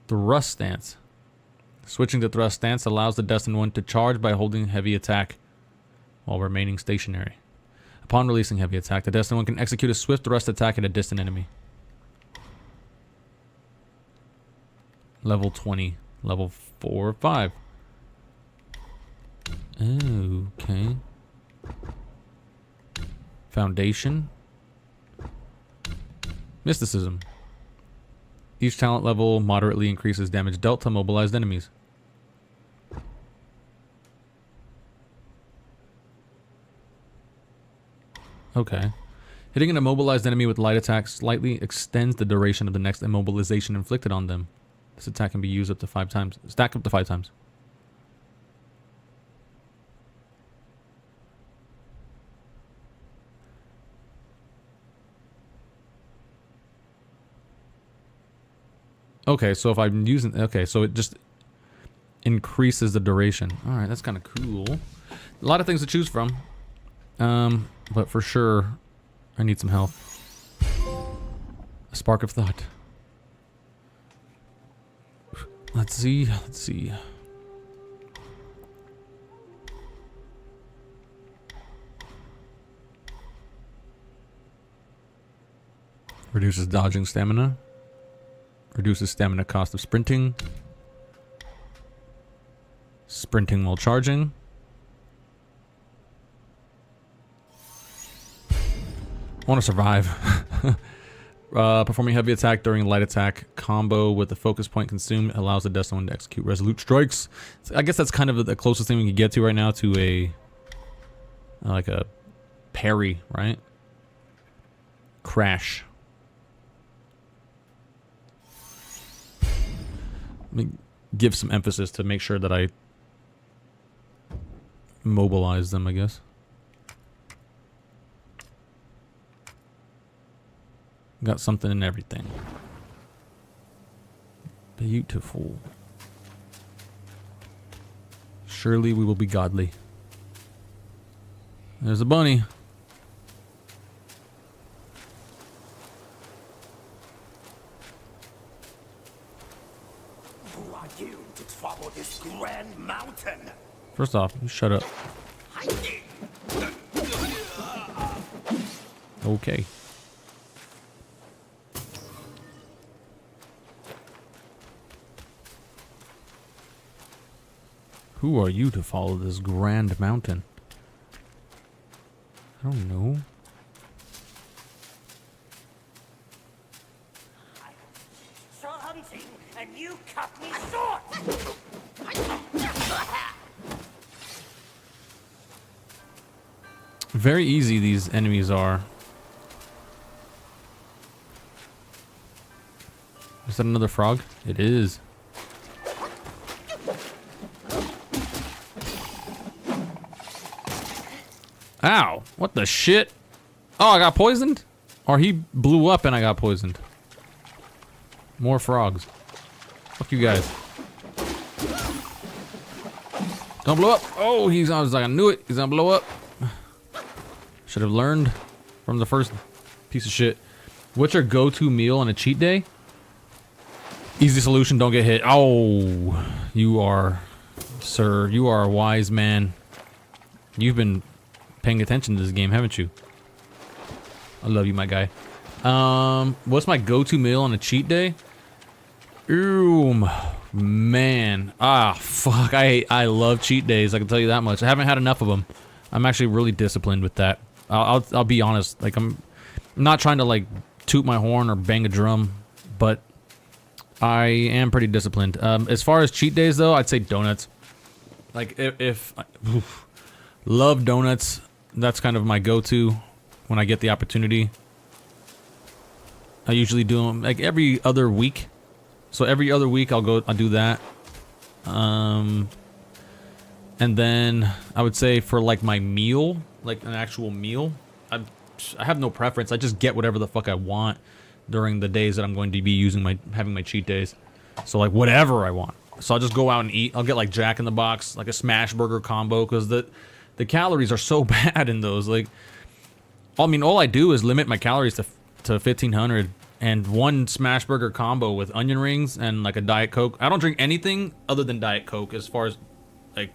Thrust stance. Switching to thrust stance allows the Destined One to charge by holding heavy attack while remaining stationary. Upon releasing heavy attack, the Destined One can execute a swift thrust attack at a distant enemy. Level 20. Level 4 or 5. Okay. Foundation. Mysticism. Each talent level moderately increases damage dealt to mobilized enemies. Okay. Hitting an immobilized enemy with light attack slightly extends the duration of the next immobilization inflicted on them. This attack can be used up to 5 times. Stack up to 5 times. Okay, so if I'm using... Okay, so it just increases the duration. Alright, that's kind of cool. A lot of things to choose from. But for sure, I need some help. A spark of thought. Let's see. Let's see. Reduces dodging stamina. Reduces stamina cost of sprinting. Sprinting while charging. I want to survive. Performing heavy attack during light attack combo with the focus point consumed allows the Destined One to execute resolute strikes. So I guess that's kind of the closest thing we can get to right now to a like a parry, right? Crash. Let me give some emphasis to make sure that I mobilize them, I guess. Got something in everything. Beautiful. Surely we will be godly. There's a bunny. Who are you to trouble this grand mountain? First off, you shut up. Okay. Who are you to follow this grand mountain? I don't know. So hunting, and you cut me short! Very easy these enemies are. Is that another frog? It is. Ow! What the shit? Oh, I got poisoned? Or he blew up and I got poisoned. More frogs. Fuck you guys. Don't blow up! Oh, I was like, I knew it. He's gonna blow up. Should have learned from the first piece of shit. What's your go-to meal on a cheat day? Easy solution, don't get hit. Oh, you are, sir, you are a wise man. You've been paying attention to this game, haven't you? I love you, my guy. What's my go-to meal on a cheat day? Ooh, man. Ah, fuck. I love cheat days. I can tell you that much. I haven't had enough of them. I'm actually really disciplined with that. I'll be honest. Like I'm not trying to like toot my horn or bang a drum, but I am pretty disciplined. As far as cheat days though, I'd say donuts. Like if love donuts. That's kind of my go-to when I get the opportunity. I usually do them like every other week. So every other week I'll do that. And then I would say for like my meal, like an actual meal, I have no preference. I just get whatever the fuck I want during the days that I'm going to be having my cheat days. So like whatever I want. So I'll just go out and eat. I'll get like Jack in the Box, like a smash burger combo, because the calories are so bad in those. Like, I mean, all I do is limit my calories to 1,500, and one smash burger combo with onion rings and like a Diet Coke. I don't drink anything other than Diet Coke as far as like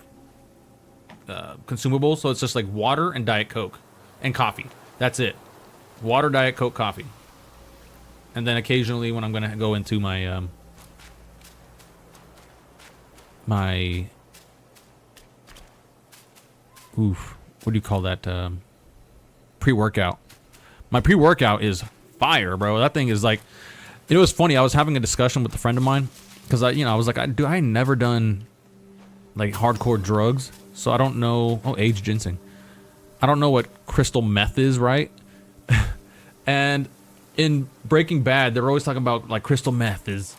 consumables. So it's just like water and Diet Coke and coffee. That's it. Water, Diet Coke, coffee. And then occasionally when I'm gonna go into my what do you call that? Pre-workout. My pre-workout is fire, bro. That thing is like, it was funny. I was having a discussion with a friend of mine because I was like, I never done like hardcore drugs, so I don't know. Oh, aged ginseng. I don't know what crystal meth is, right? And in Breaking Bad, they're always talking about like crystal meth is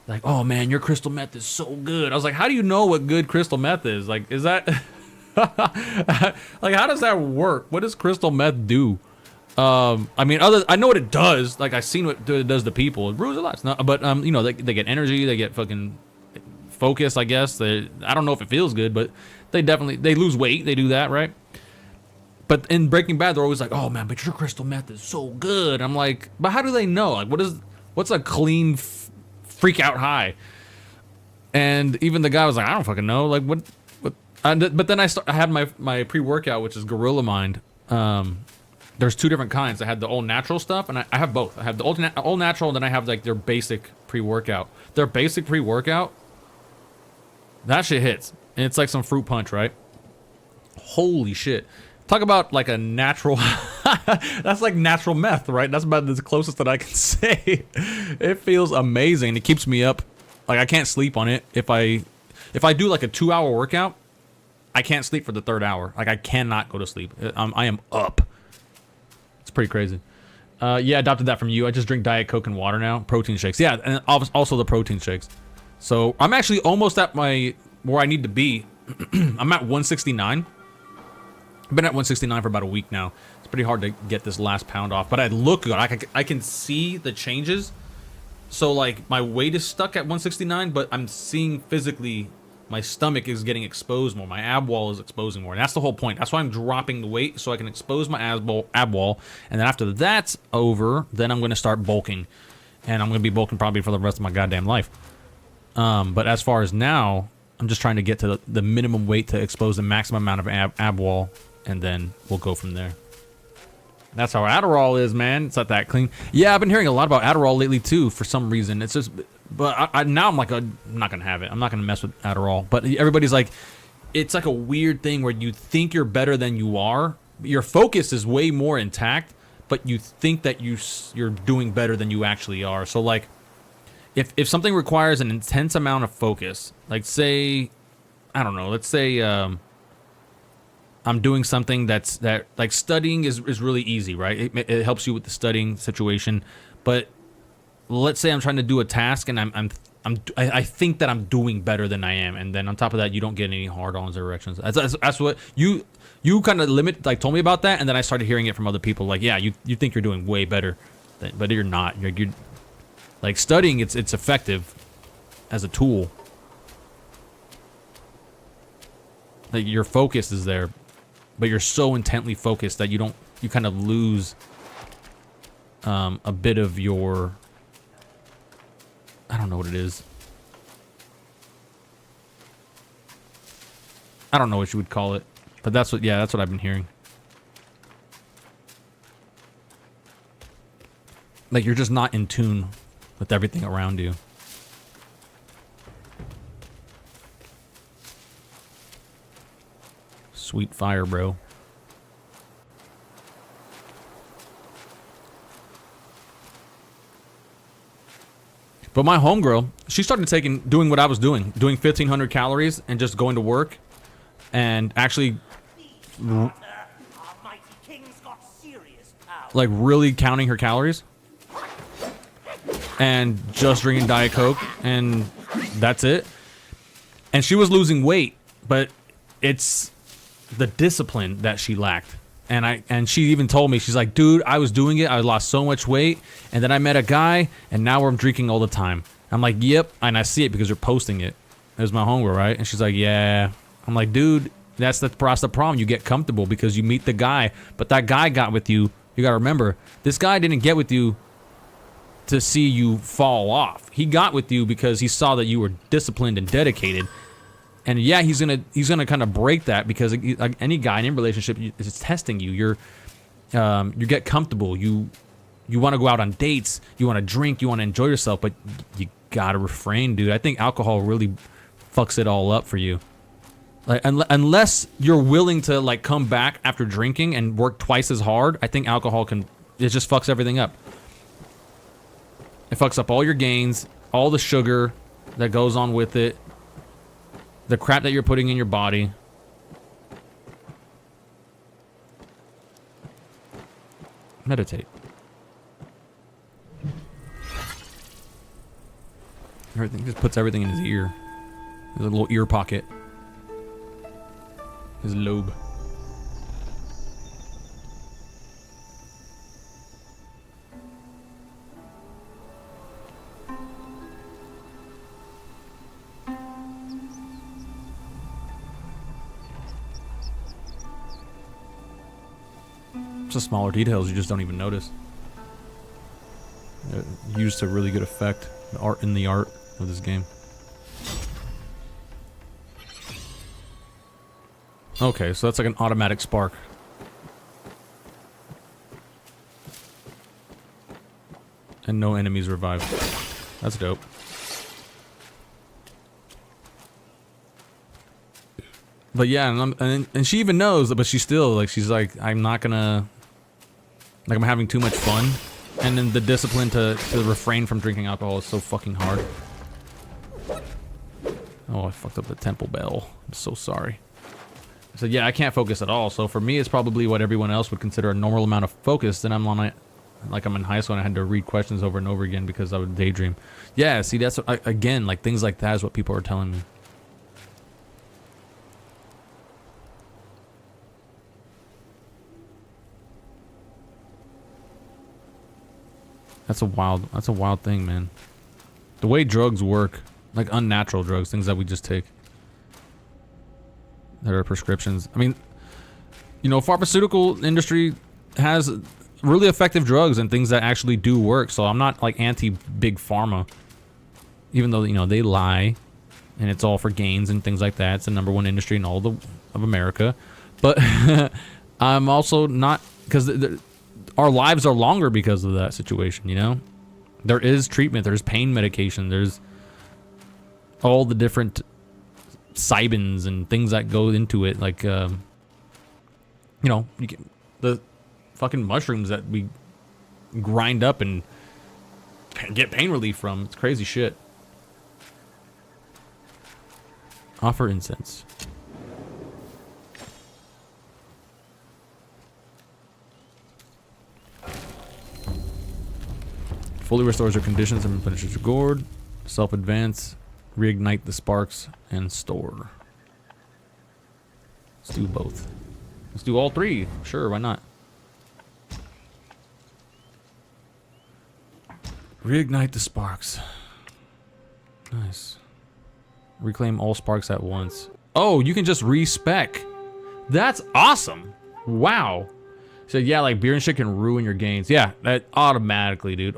like, oh man, your crystal meth is so good. I was like, how do you know what good crystal meth is? Like, is that like, how does that work? What does crystal meth do? I mean, I know what it does. Like, I've seen what it does to people. It ruins their lives. No, but you know, they get energy, they get fucking focus, I guess. I don't know if it feels good, but they lose weight. They do that, right? But in Breaking Bad, they're always like, oh man, but your crystal meth is so good. I'm like, but how do they know? Like, what's a clean freak out high? And even the guy was like, I don't fucking know. Like, what? But then I had my pre-workout, which is Gorilla Mind. There's two different kinds. I had the all natural stuff, and I have both. I have the all natural, and then I have like their basic pre-workout. Their basic pre-workout, that shit hits. And it's like some fruit punch, right? Holy shit. Talk about like a natural, that's like natural meth, right? That's about the closest that I can say. It feels amazing. It keeps me up. Like, I can't sleep on it. If I do like a 2-hour workout, I can't sleep for the 3rd hour. Like, I cannot go to sleep. I am up. It's pretty crazy. Yeah, I adopted that from you. I just drink Diet Coke and water now. Protein shakes. Yeah, and also the protein shakes. So I'm actually almost at where I need to be. I'm at 169. I've been at 169 for about a week now. It's pretty hard to get this last pound off, but I look good. I can see the changes. So like my weight is stuck at 169, but I'm seeing physically my stomach is getting exposed more. My ab wall is exposing more. And that's the whole point. That's why I'm dropping the weight, so I can expose my ab wall. And then after that's over, then I'm going to start bulking. And I'm going to be bulking probably for the rest of my goddamn life. But as far as now, I'm just trying to get to the minimum weight to expose the maximum amount of ab wall. And then we'll go from there. That's how Adderall is, man. It's not that clean. Yeah, I've been hearing a lot about Adderall lately, too, for some reason. It's just... But now I'm like, I'm not going to have it. I'm not going to mess with Adderall. But everybody's like... It's like a weird thing where you think you're better than you are. Your focus is way more intact, but you think that you're doing better than you actually are. So, like, if something requires an intense amount of focus, like, say... I don't know. Let's say... I'm doing something that like studying is really easy, right? It helps you with the studying situation. But let's say I'm trying to do a task and I think that I'm doing better than I am, and then on top of that, you don't get any hard-ons or erections. That's what you kind of told me about that, and then I started hearing it from other people. Like, yeah, you think you're doing way better, but you're not. You're like studying. It's effective as a tool. Like, your focus is there. But you're so intently focused that you kind of lose a bit of your, I don't know what it is. I don't know what you would call it, but that's what I've been hearing. Like, you're just not in tune with everything around you. Sweet fire, bro. But my homegirl, she started doing what I was doing 1,500 calories and just going to work and actually like really counting her calories. and just drinking Diet Coke, and that's it. And she was losing weight, but it's the discipline that she lacked. And she even told me, she's like, dude, I was doing it, I lost so much weight, and then I met a guy, and now I'm drinking all the time. I'm like, yep, and I see it because you're posting it. It was my homegirl, right? And she's like, yeah. I'm like, dude, that's the problem. You get comfortable because you meet the guy, but that guy got with you. You gotta remember, this guy didn't get with you to see you fall off. He got with you because he saw that you were disciplined and dedicated. And yeah, he's gonna kind of break that because like any guy in any relationship is testing you. You get comfortable. You want to go out on dates. You want to drink. You want to enjoy yourself. But you gotta refrain, dude. I think alcohol really fucks it all up for you. Like unless you're willing to like come back after drinking and work twice as hard, I think alcohol it just fucks everything up. It fucks up all your gains, all the sugar that goes on with it. The crap that you're putting in your body. Meditate. Everything just puts everything in his ear. His little ear pocket. His lobe. It's the smaller details you just don't even notice. Used to really good effect. The art of this game. Okay, so that's like an automatic spark. And no enemies revived. That's dope. But yeah, and she even knows, but she's still like, she's like, I'm not gonna, like, I'm having too much fun. And then the discipline to refrain from drinking alcohol is so fucking hard. Oh, I fucked up the temple bell. I'm so sorry. So yeah, I can't focus at all. So for me, it's probably what everyone else would consider a normal amount of focus. Then I'm on it, like I'm in high school and I had to read questions over and over again because I would daydream. Yeah, see, that's again, like things like that is what people are telling me. That's a wild thing, man. The way drugs work, like unnatural drugs, things that we just take. There are prescriptions. I mean, you know, pharmaceutical industry has really effective drugs and things that actually do work. So I'm not like anti-big pharma, even though, you know, they lie and it's all for gains and things like that. It's the #1 industry in all of America. But I'm also not, because our lives are longer because of that situation, you know? There is treatment, there's pain medication, there's all the different Cybins and things that go into it, like, you know, the fucking mushrooms that we grind up and get pain relief from. It's crazy shit. Offer incense. Fully restores your conditions and replenishes your gourd. Self-advance. Reignite the sparks and store. Let's do both. Let's do all three. Sure, why not? Reignite the sparks. Nice. Reclaim all sparks at once. Oh, you can just respec. That's awesome. Wow. So yeah, like beer and shit can ruin your gains. Yeah, that automatically, dude.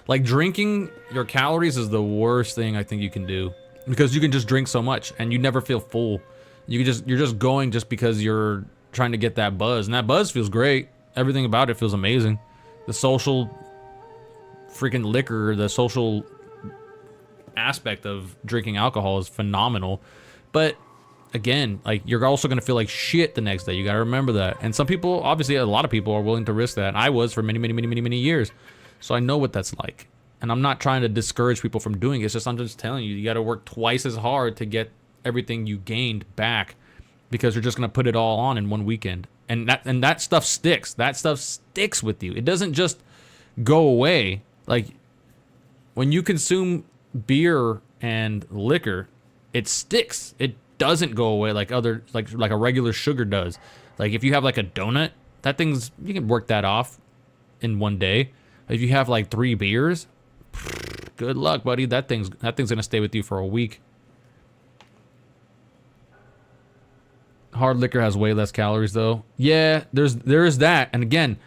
Like drinking your calories is the worst thing I think you can do, because you can just drink so much and you never feel full. You're just going just because you're trying to get that buzz, and that buzz feels great. Everything about it feels amazing. The social freaking liquor, the social aspect of drinking alcohol is phenomenal. But again, like, you're also gonna feel like shit the next day. You gotta remember that. And some people, obviously a lot of people, are willing to risk that. I was for many years. So I know what that's like. And I'm not trying to discourage people from doing it. It's just, I'm just telling you, you got to work twice as hard to get everything you gained back, because you're just going to put it all on in one weekend. And that stuff sticks. That stuff sticks with you. It doesn't just go away. Like, when you consume beer and liquor, it sticks. It doesn't go away like other, like a regular sugar does. Like, if you have like a donut, that thing's, you can work that off in one day. If you have like 3 beers, good luck, buddy. That thing's gonna stay with you for a week. Hard liquor has way less calories though. Yeah, there is that. And again,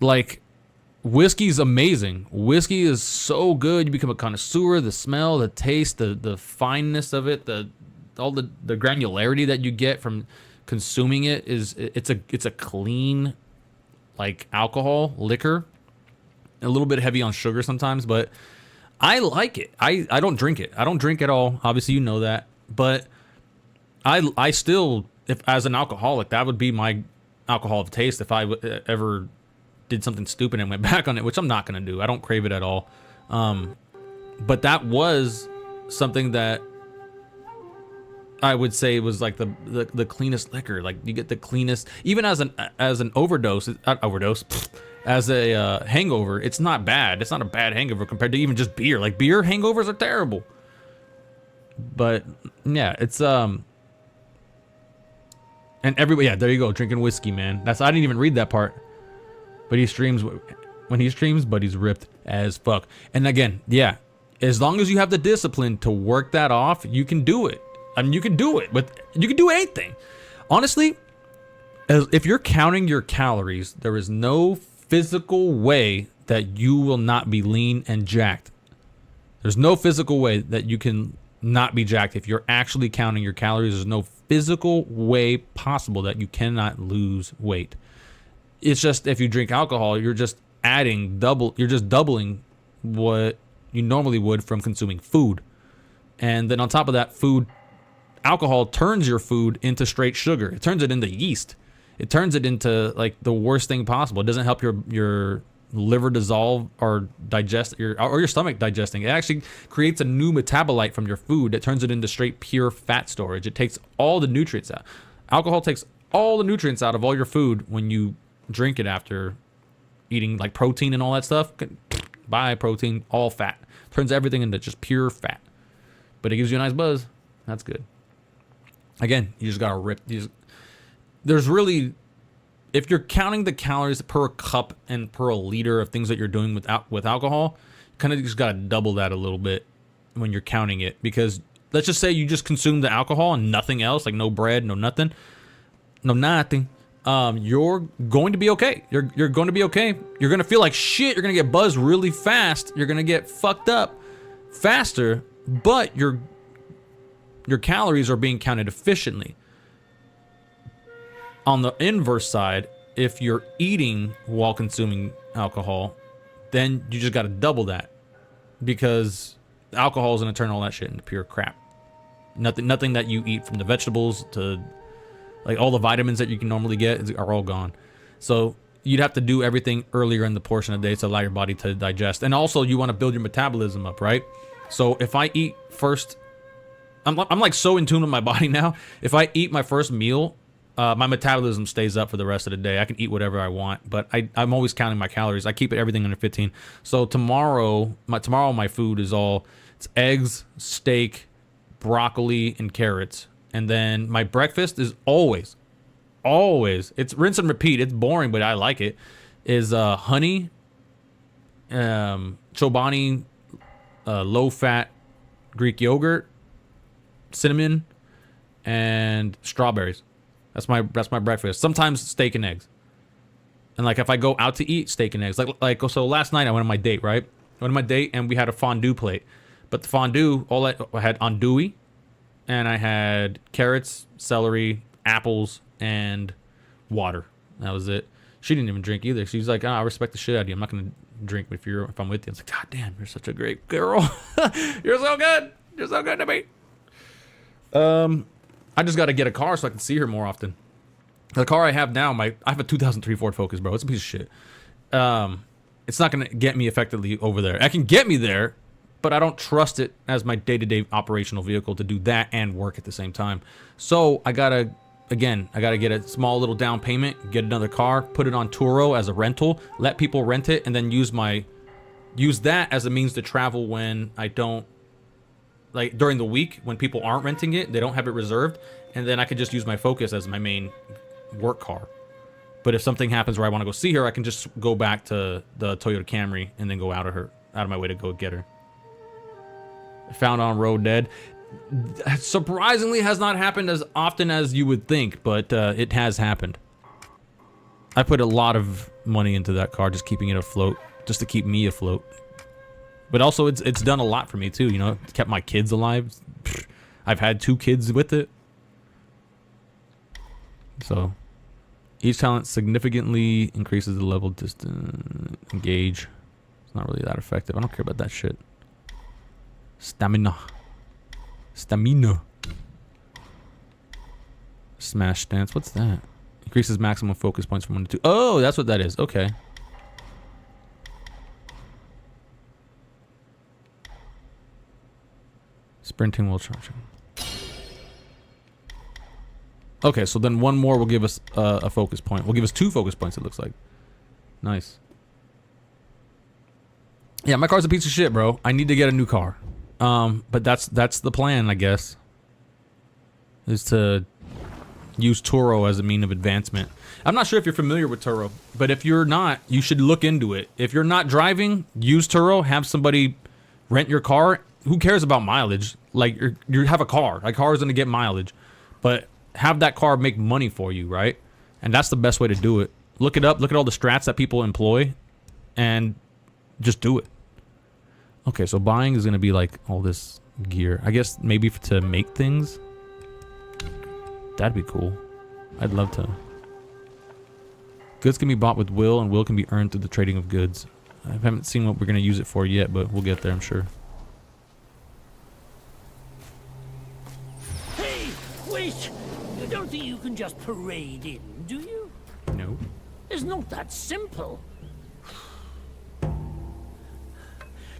like, whiskey's amazing. Whiskey is so good. You become a connoisseur. The smell, the taste, the fineness of it, all the granularity that you get from consuming it it's a clean, like, alcohol, liquor. A little bit heavy on sugar sometimes, but I like it. I don't drink it. I don't drink at all. Obviously, you know that. But I still, if as an alcoholic, that would be my alcohol of taste if I ever did something stupid and went back on it, which I'm not going to do. I don't crave it at all. But that was something that I would say was like the cleanest liquor. Like, you get the cleanest, even as an overdose, as a hangover, it's not bad. It's not a bad hangover compared to even just beer. Like, beer hangovers are terrible. But yeah, it's and everybody, yeah, there you go, drinking whiskey, man. I didn't even read that part. But he streams, when he streams, but he's ripped as fuck. And again, yeah, as long as you have the discipline to work that off, you can do it. I mean, you can do it, but you can do anything. Honestly, if you're counting your calories, there is no physical way that you will not be lean and jacked. There's no physical way that you can not be jacked if you're actually counting your calories. There's no physical way possible that you cannot lose weight. It's just, if you drink alcohol, you're just doubling what you normally would from consuming food. And then on top of that, alcohol turns your food into straight sugar. It turns it into yeast. It turns it into, like, the worst thing possible. It doesn't help your liver dissolve or digest your stomach digesting. It actually creates a new metabolite from your food that turns it into straight pure fat storage. It takes all the nutrients out. Alcohol takes all the nutrients out of all your food when you drink it after eating, like, protein and all that stuff. Buy protein, all fat. Turns everything into just pure fat. But it gives you a nice buzz. That's good. Again, you just gotta rip. There's really, if you're counting the calories per cup and per liter of things that you're doing with alcohol, kind of just gotta double that a little bit when you're counting it. Because let's just say you just consume the alcohol and nothing else, like no bread, no nothing. You're going to be okay. You're going to be okay. You're gonna feel like shit. You're gonna get buzzed really fast. You're gonna get fucked up faster, but your calories are being counted efficiently. On the inverse side, if you're eating while consuming alcohol, then you just got to double that, because alcohol is going to turn all that shit into pure crap. Nothing that you eat, from the vegetables to, like, all the vitamins that you can normally get are all gone. So you'd have to do everything earlier in the portion of the day to allow your body to digest. And also, you want to build your metabolism up, right? So if I eat first, I'm like so in tune with my body now. If I eat my first meal, my metabolism stays up for the rest of the day. I can eat whatever I want, but I'm always counting my calories. I keep everything under 15. So tomorrow my food is it's eggs, steak, broccoli, and carrots. And then my breakfast is always, it's rinse and repeat. It's boring, but I like it. Is honey, Chobani, low-fat Greek yogurt, cinnamon, and strawberries. That's my breakfast. Sometimes steak and eggs. And, like, if I go out to eat, steak and eggs. Like so last night I went on my date, right? I went on my date and we had a fondue plate. But the fondue, I had andouille, and I had carrots, celery, apples, and water. That was it. She didn't even drink either. She's like, I respect the shit out of you. I'm not gonna drink if I'm with you. I was like, God damn, you're such a great girl. You're so good. You're so good to me. I just got to get a car so I can see her more often. The car I have now, I have a 2003 Ford Focus, bro. It's a piece of shit. It's not going to get me effectively over there. I can get me there, but I don't trust it as my day-to-day operational vehicle to do that and work at the same time. So I got to get a small little down payment, get another car, put it on Turo as a rental, let people rent it, and then use my use that as a means to travel when I don't, like during the week when people aren't renting it, they don't have it reserved, and then I could just use my Focus as my main work car. But if something happens where I want to go see her, I can just go back to the Toyota Camry and then go out of my way to go get her. Found on road dead. Surprisingly has not happened as often as you would think, but it has happened. I put a lot of money into that car, just keeping it afloat, just to keep me afloat. But also, it's done a lot for me too. You know, it's kept my kids alive. I've had 2 kids with it. So, each talent significantly increases the level distance. Engage. It's not really that effective. I don't care about that shit. Stamina. Smash stance. What's that? Increases maximum focus points from 1 to 2. Oh, that's what that is. Okay. Sprinting while charging. Okay, so then 1 more will give us a focus point. Will give us 2 focus points, it looks like. Nice. Yeah, my car's a piece of shit, bro. I need to get a new car. But that's the plan, I guess. Is to use Turo as a mean of advancement. I'm not sure if you're familiar with Turo, but if you're not, you should look into it. If you're not driving, use Turo, have somebody rent your car. Who cares about mileage? Like, you have a car. A car is going to get mileage. But have that car make money for you, right? And that's the best way to do it. Look it up. Look at all the strats that people employ. And just do it. Okay, so buying is going to be like all this gear. I guess maybe to make things. That'd be cool. I'd love to. Goods can be bought with will, and will can be earned through the trading of goods. I haven't seen what we're going to use it for yet, but we'll get there, I'm sure. Hey, wait! You don't think you can just parade in, do you? No. It's not that simple.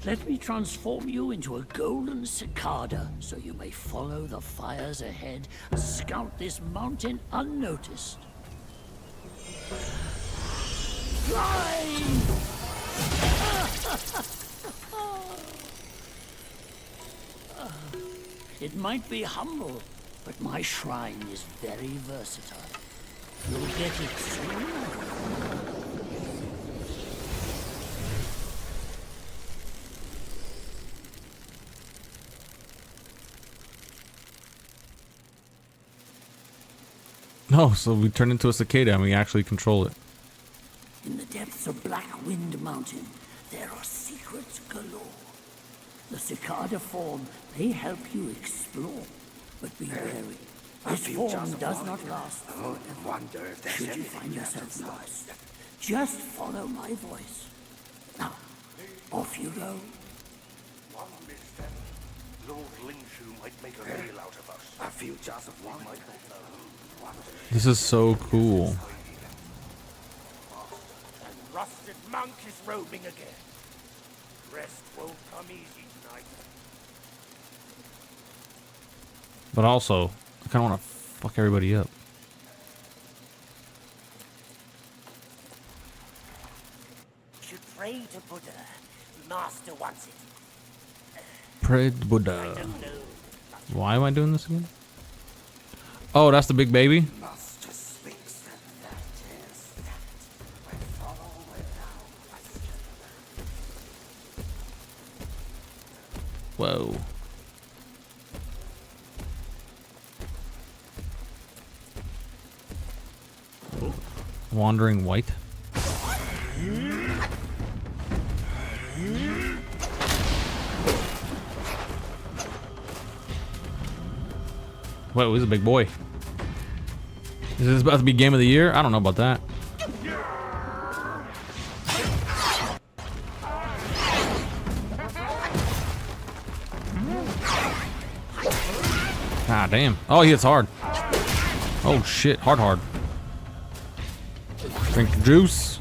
Let me transform you into a golden cicada, so you may follow the fires ahead and scout this mountain unnoticed. Fly! It might be humble, but my shrine is very versatile. You'll get it soon. Oh, so we turn into a cicada and we actually control it. In the depths of Black Wind Mountain, there are secrets galore. The cicada form may help you explore, but be wary. This form does not last forever. Should you find yourself lost, just follow my voice. Now, off you go. One misstep, Lord Lingshu might make a meal out of us. A few jars of wine. This is so cool. And rusted monk is roaming again. Rest won't come easy tonight. But also, I kind of want to fuck everybody up. Should pray to Buddha. Master wants it. Pray to Buddha. Don't know. Why am I doing this again? Oh, that's the big baby? Whoa. Wandering white. Whoa, he's a big boy. Is this about to be game of the year? I don't know about that. Ah, damn. Oh, he hits hard. Oh, shit. Hard. Drink the juice.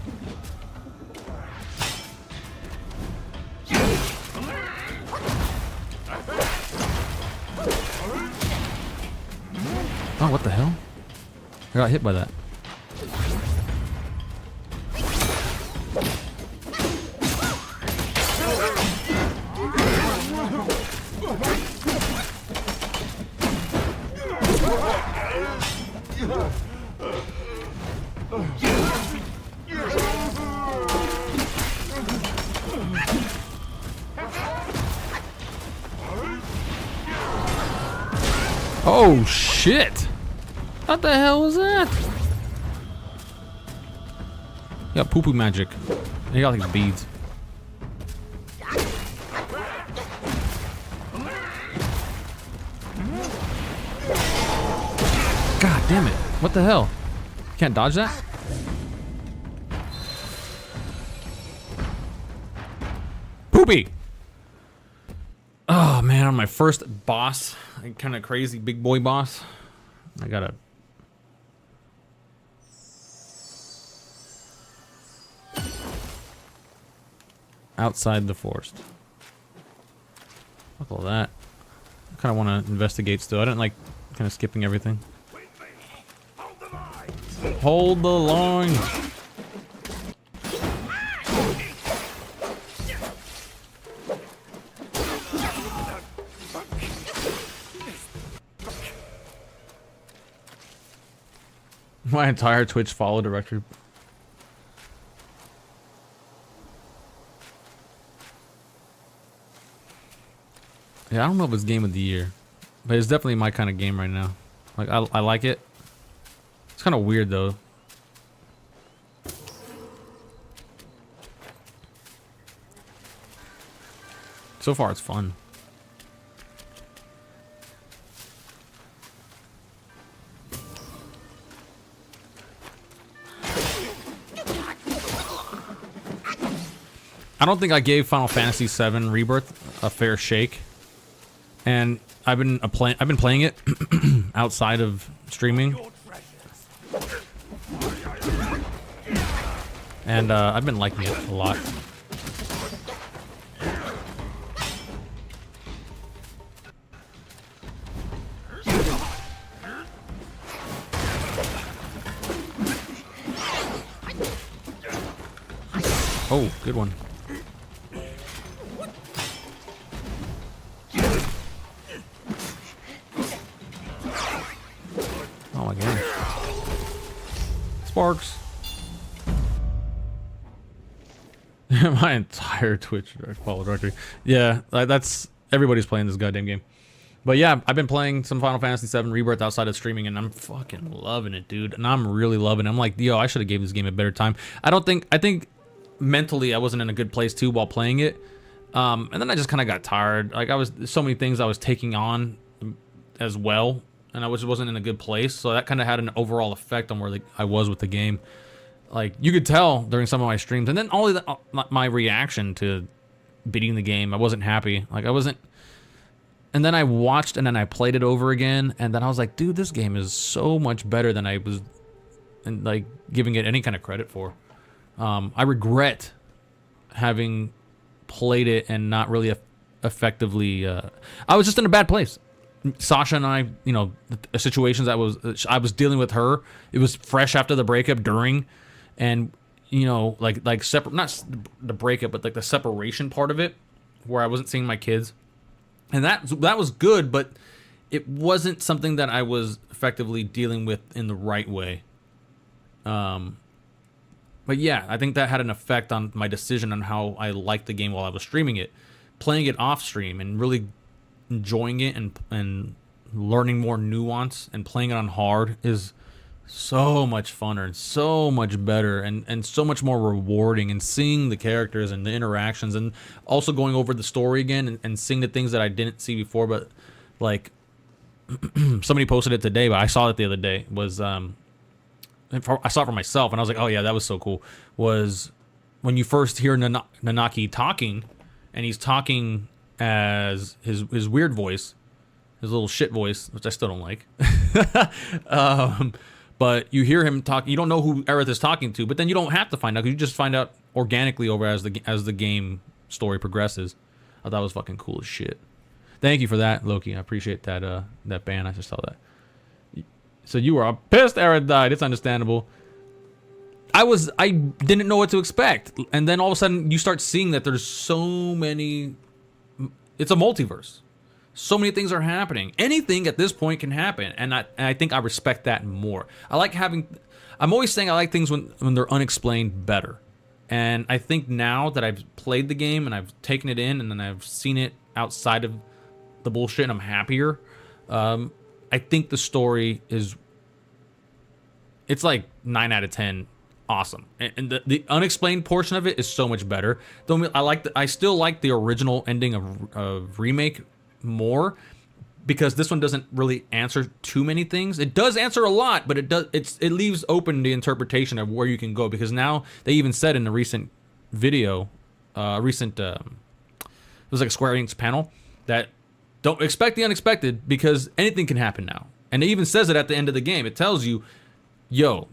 Oh, what the hell? I got hit by that. Oh shit! What the hell was that? You got poo poo magic. You got like beads. God damn it. What the hell? Can't dodge that? Poopy! Oh man, on my first boss, kind of crazy big boy boss, I gotta... Outside the forest. Fuck all that. I kind of want to investigate still. I didn't like kind of skipping everything. Hold the line. My entire Twitch follow directory. Yeah, I don't know if it's game of the year, but it's definitely my kind of game right now. Like, I like it. It's kind of weird though. So far, it's fun. I don't think I gave Final Fantasy VII Rebirth a fair shake, and I've been playing it outside of streaming, and I've been liking it a lot. Oh, good one. Oh my god. Sparks. My entire Twitch follow directory. Yeah, that's everybody's playing this goddamn game. But yeah, I've been playing some Final Fantasy VII Rebirth outside of streaming, and I'm fucking loving it, dude. And I'm really loving it. I'm like, yo, I should have gave this game a better time. I think mentally I wasn't in a good place too while playing it. And then I just kind of got tired. Like, so many things I was taking on as well, and I wasn't in a good place. So that kind of had an overall effect on where I was with the game. Like, you could tell during some of my streams, and then all of my reaction to beating the game, I wasn't happy. Like, I wasn't. And then I watched, and then I played it over again, and then I was like, dude, this game is so much better than I was, and like giving it any kind of credit for. I regret having played it and not really effectively. I was just in a bad place. Sasha and I, you know, the situations I was dealing with her. It was fresh after the breakup, during, and you know, like separate, not the breakup, but like the separation part of it, where I wasn't seeing my kids, and that was good, but it wasn't something that I was effectively dealing with in the right way. But yeah, I think that had an effect on my decision on how I liked the game while I was streaming it. Playing it off stream and really enjoying it and learning more nuance and playing it on hard is so much funner and so much better and so much more rewarding, and seeing the characters and the interactions, and also going over the story again and seeing the things that I didn't see before. But like somebody posted it today, but I saw it the other day, was I saw it for myself, and I was like, oh yeah, that was so cool. Was when you first hear Nanaki talking, and he's talking as his weird voice, his little shit voice, which I still don't like. But you hear him talk. You don't know who Aerith is talking to, but then you don't have to find out. You just find out organically over as the game story progresses. I thought that was fucking cool as shit. Thank you for that, Loki. I appreciate that that ban. I just saw that. So you were pissed Aerith died. It's understandable. I didn't know what to expect. And then all of a sudden you start seeing that there's so many. It's a multiverse. So many things are happening. Anything at this point can happen. And I think I respect that more. I'm always saying I like things when they're unexplained better. And I think now that I've played the game and I've taken it in and then I've seen it outside of the bullshit and I'm happier, I think the story is, it's like 9 out of 10 awesome. And the unexplained portion of it is so much better. Though I still like the original ending of Remake more, because this one doesn't really answer too many things. It does answer a lot, but it leaves open the interpretation of where you can go, because now they even said in the recent video, it was like a Square Enix panel, that don't expect the unexpected, because anything can happen now. And it even says it at the end of the game. It tells you, yo,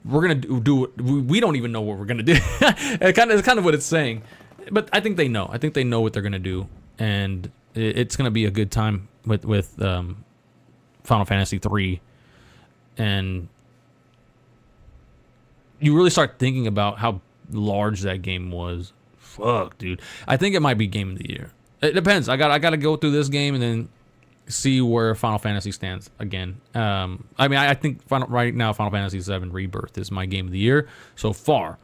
we're gonna do we don't even know what we're gonna do. It's kind of what it's saying, but I think they know. I think they know what they're gonna do, and it's gonna be a good time with Final Fantasy 3. And you really start thinking about how large that game was. Fuck, dude. I think it might be Game of the Year. It depends. I gotta go through this game and then see where Final Fantasy stands again. I mean, I think right now Final Fantasy 7 Rebirth is my Game of the Year so far,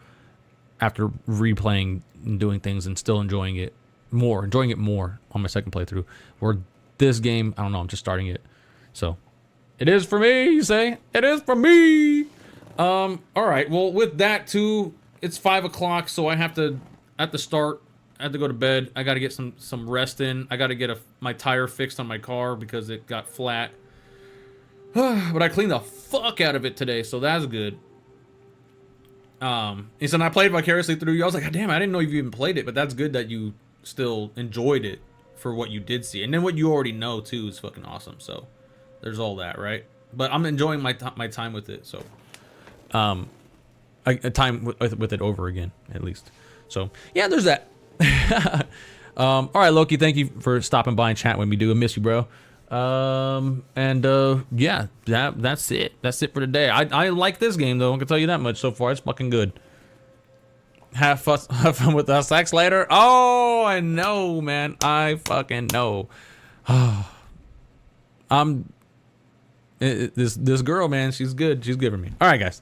after replaying and doing things and still enjoying it more on my second playthrough. Where this game, I don't know, I'm just starting it. So it is for me, you say? It is for me. All right, well, with that too, it's 5 o'clock, so I have to start. I have to go to bed. I got to get some rest in. I got to get my tire fixed on my car because it got flat. But I cleaned the fuck out of it today, so that's good. He said, I played vicariously through you. I was like, God damn, I didn't know you even played it, but that's good that you still enjoyed it for what you did see. And then what you already know, too, is fucking awesome. So there's all that, right? But I'm enjoying my time with it, so... a time with it over again, at least. So, yeah, there's that. All right, Loki, thank you for stopping by and chatting with me, dude. I miss you, bro. Yeah, that's it. That's it for today. I like this game, though. I can tell you that much so far. It's fucking good. Have fun with us. Sex later. Oh, I know, man. I fucking know. This girl, man, she's good. She's good for me. All right, guys.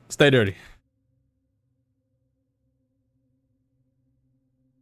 Stay dirty.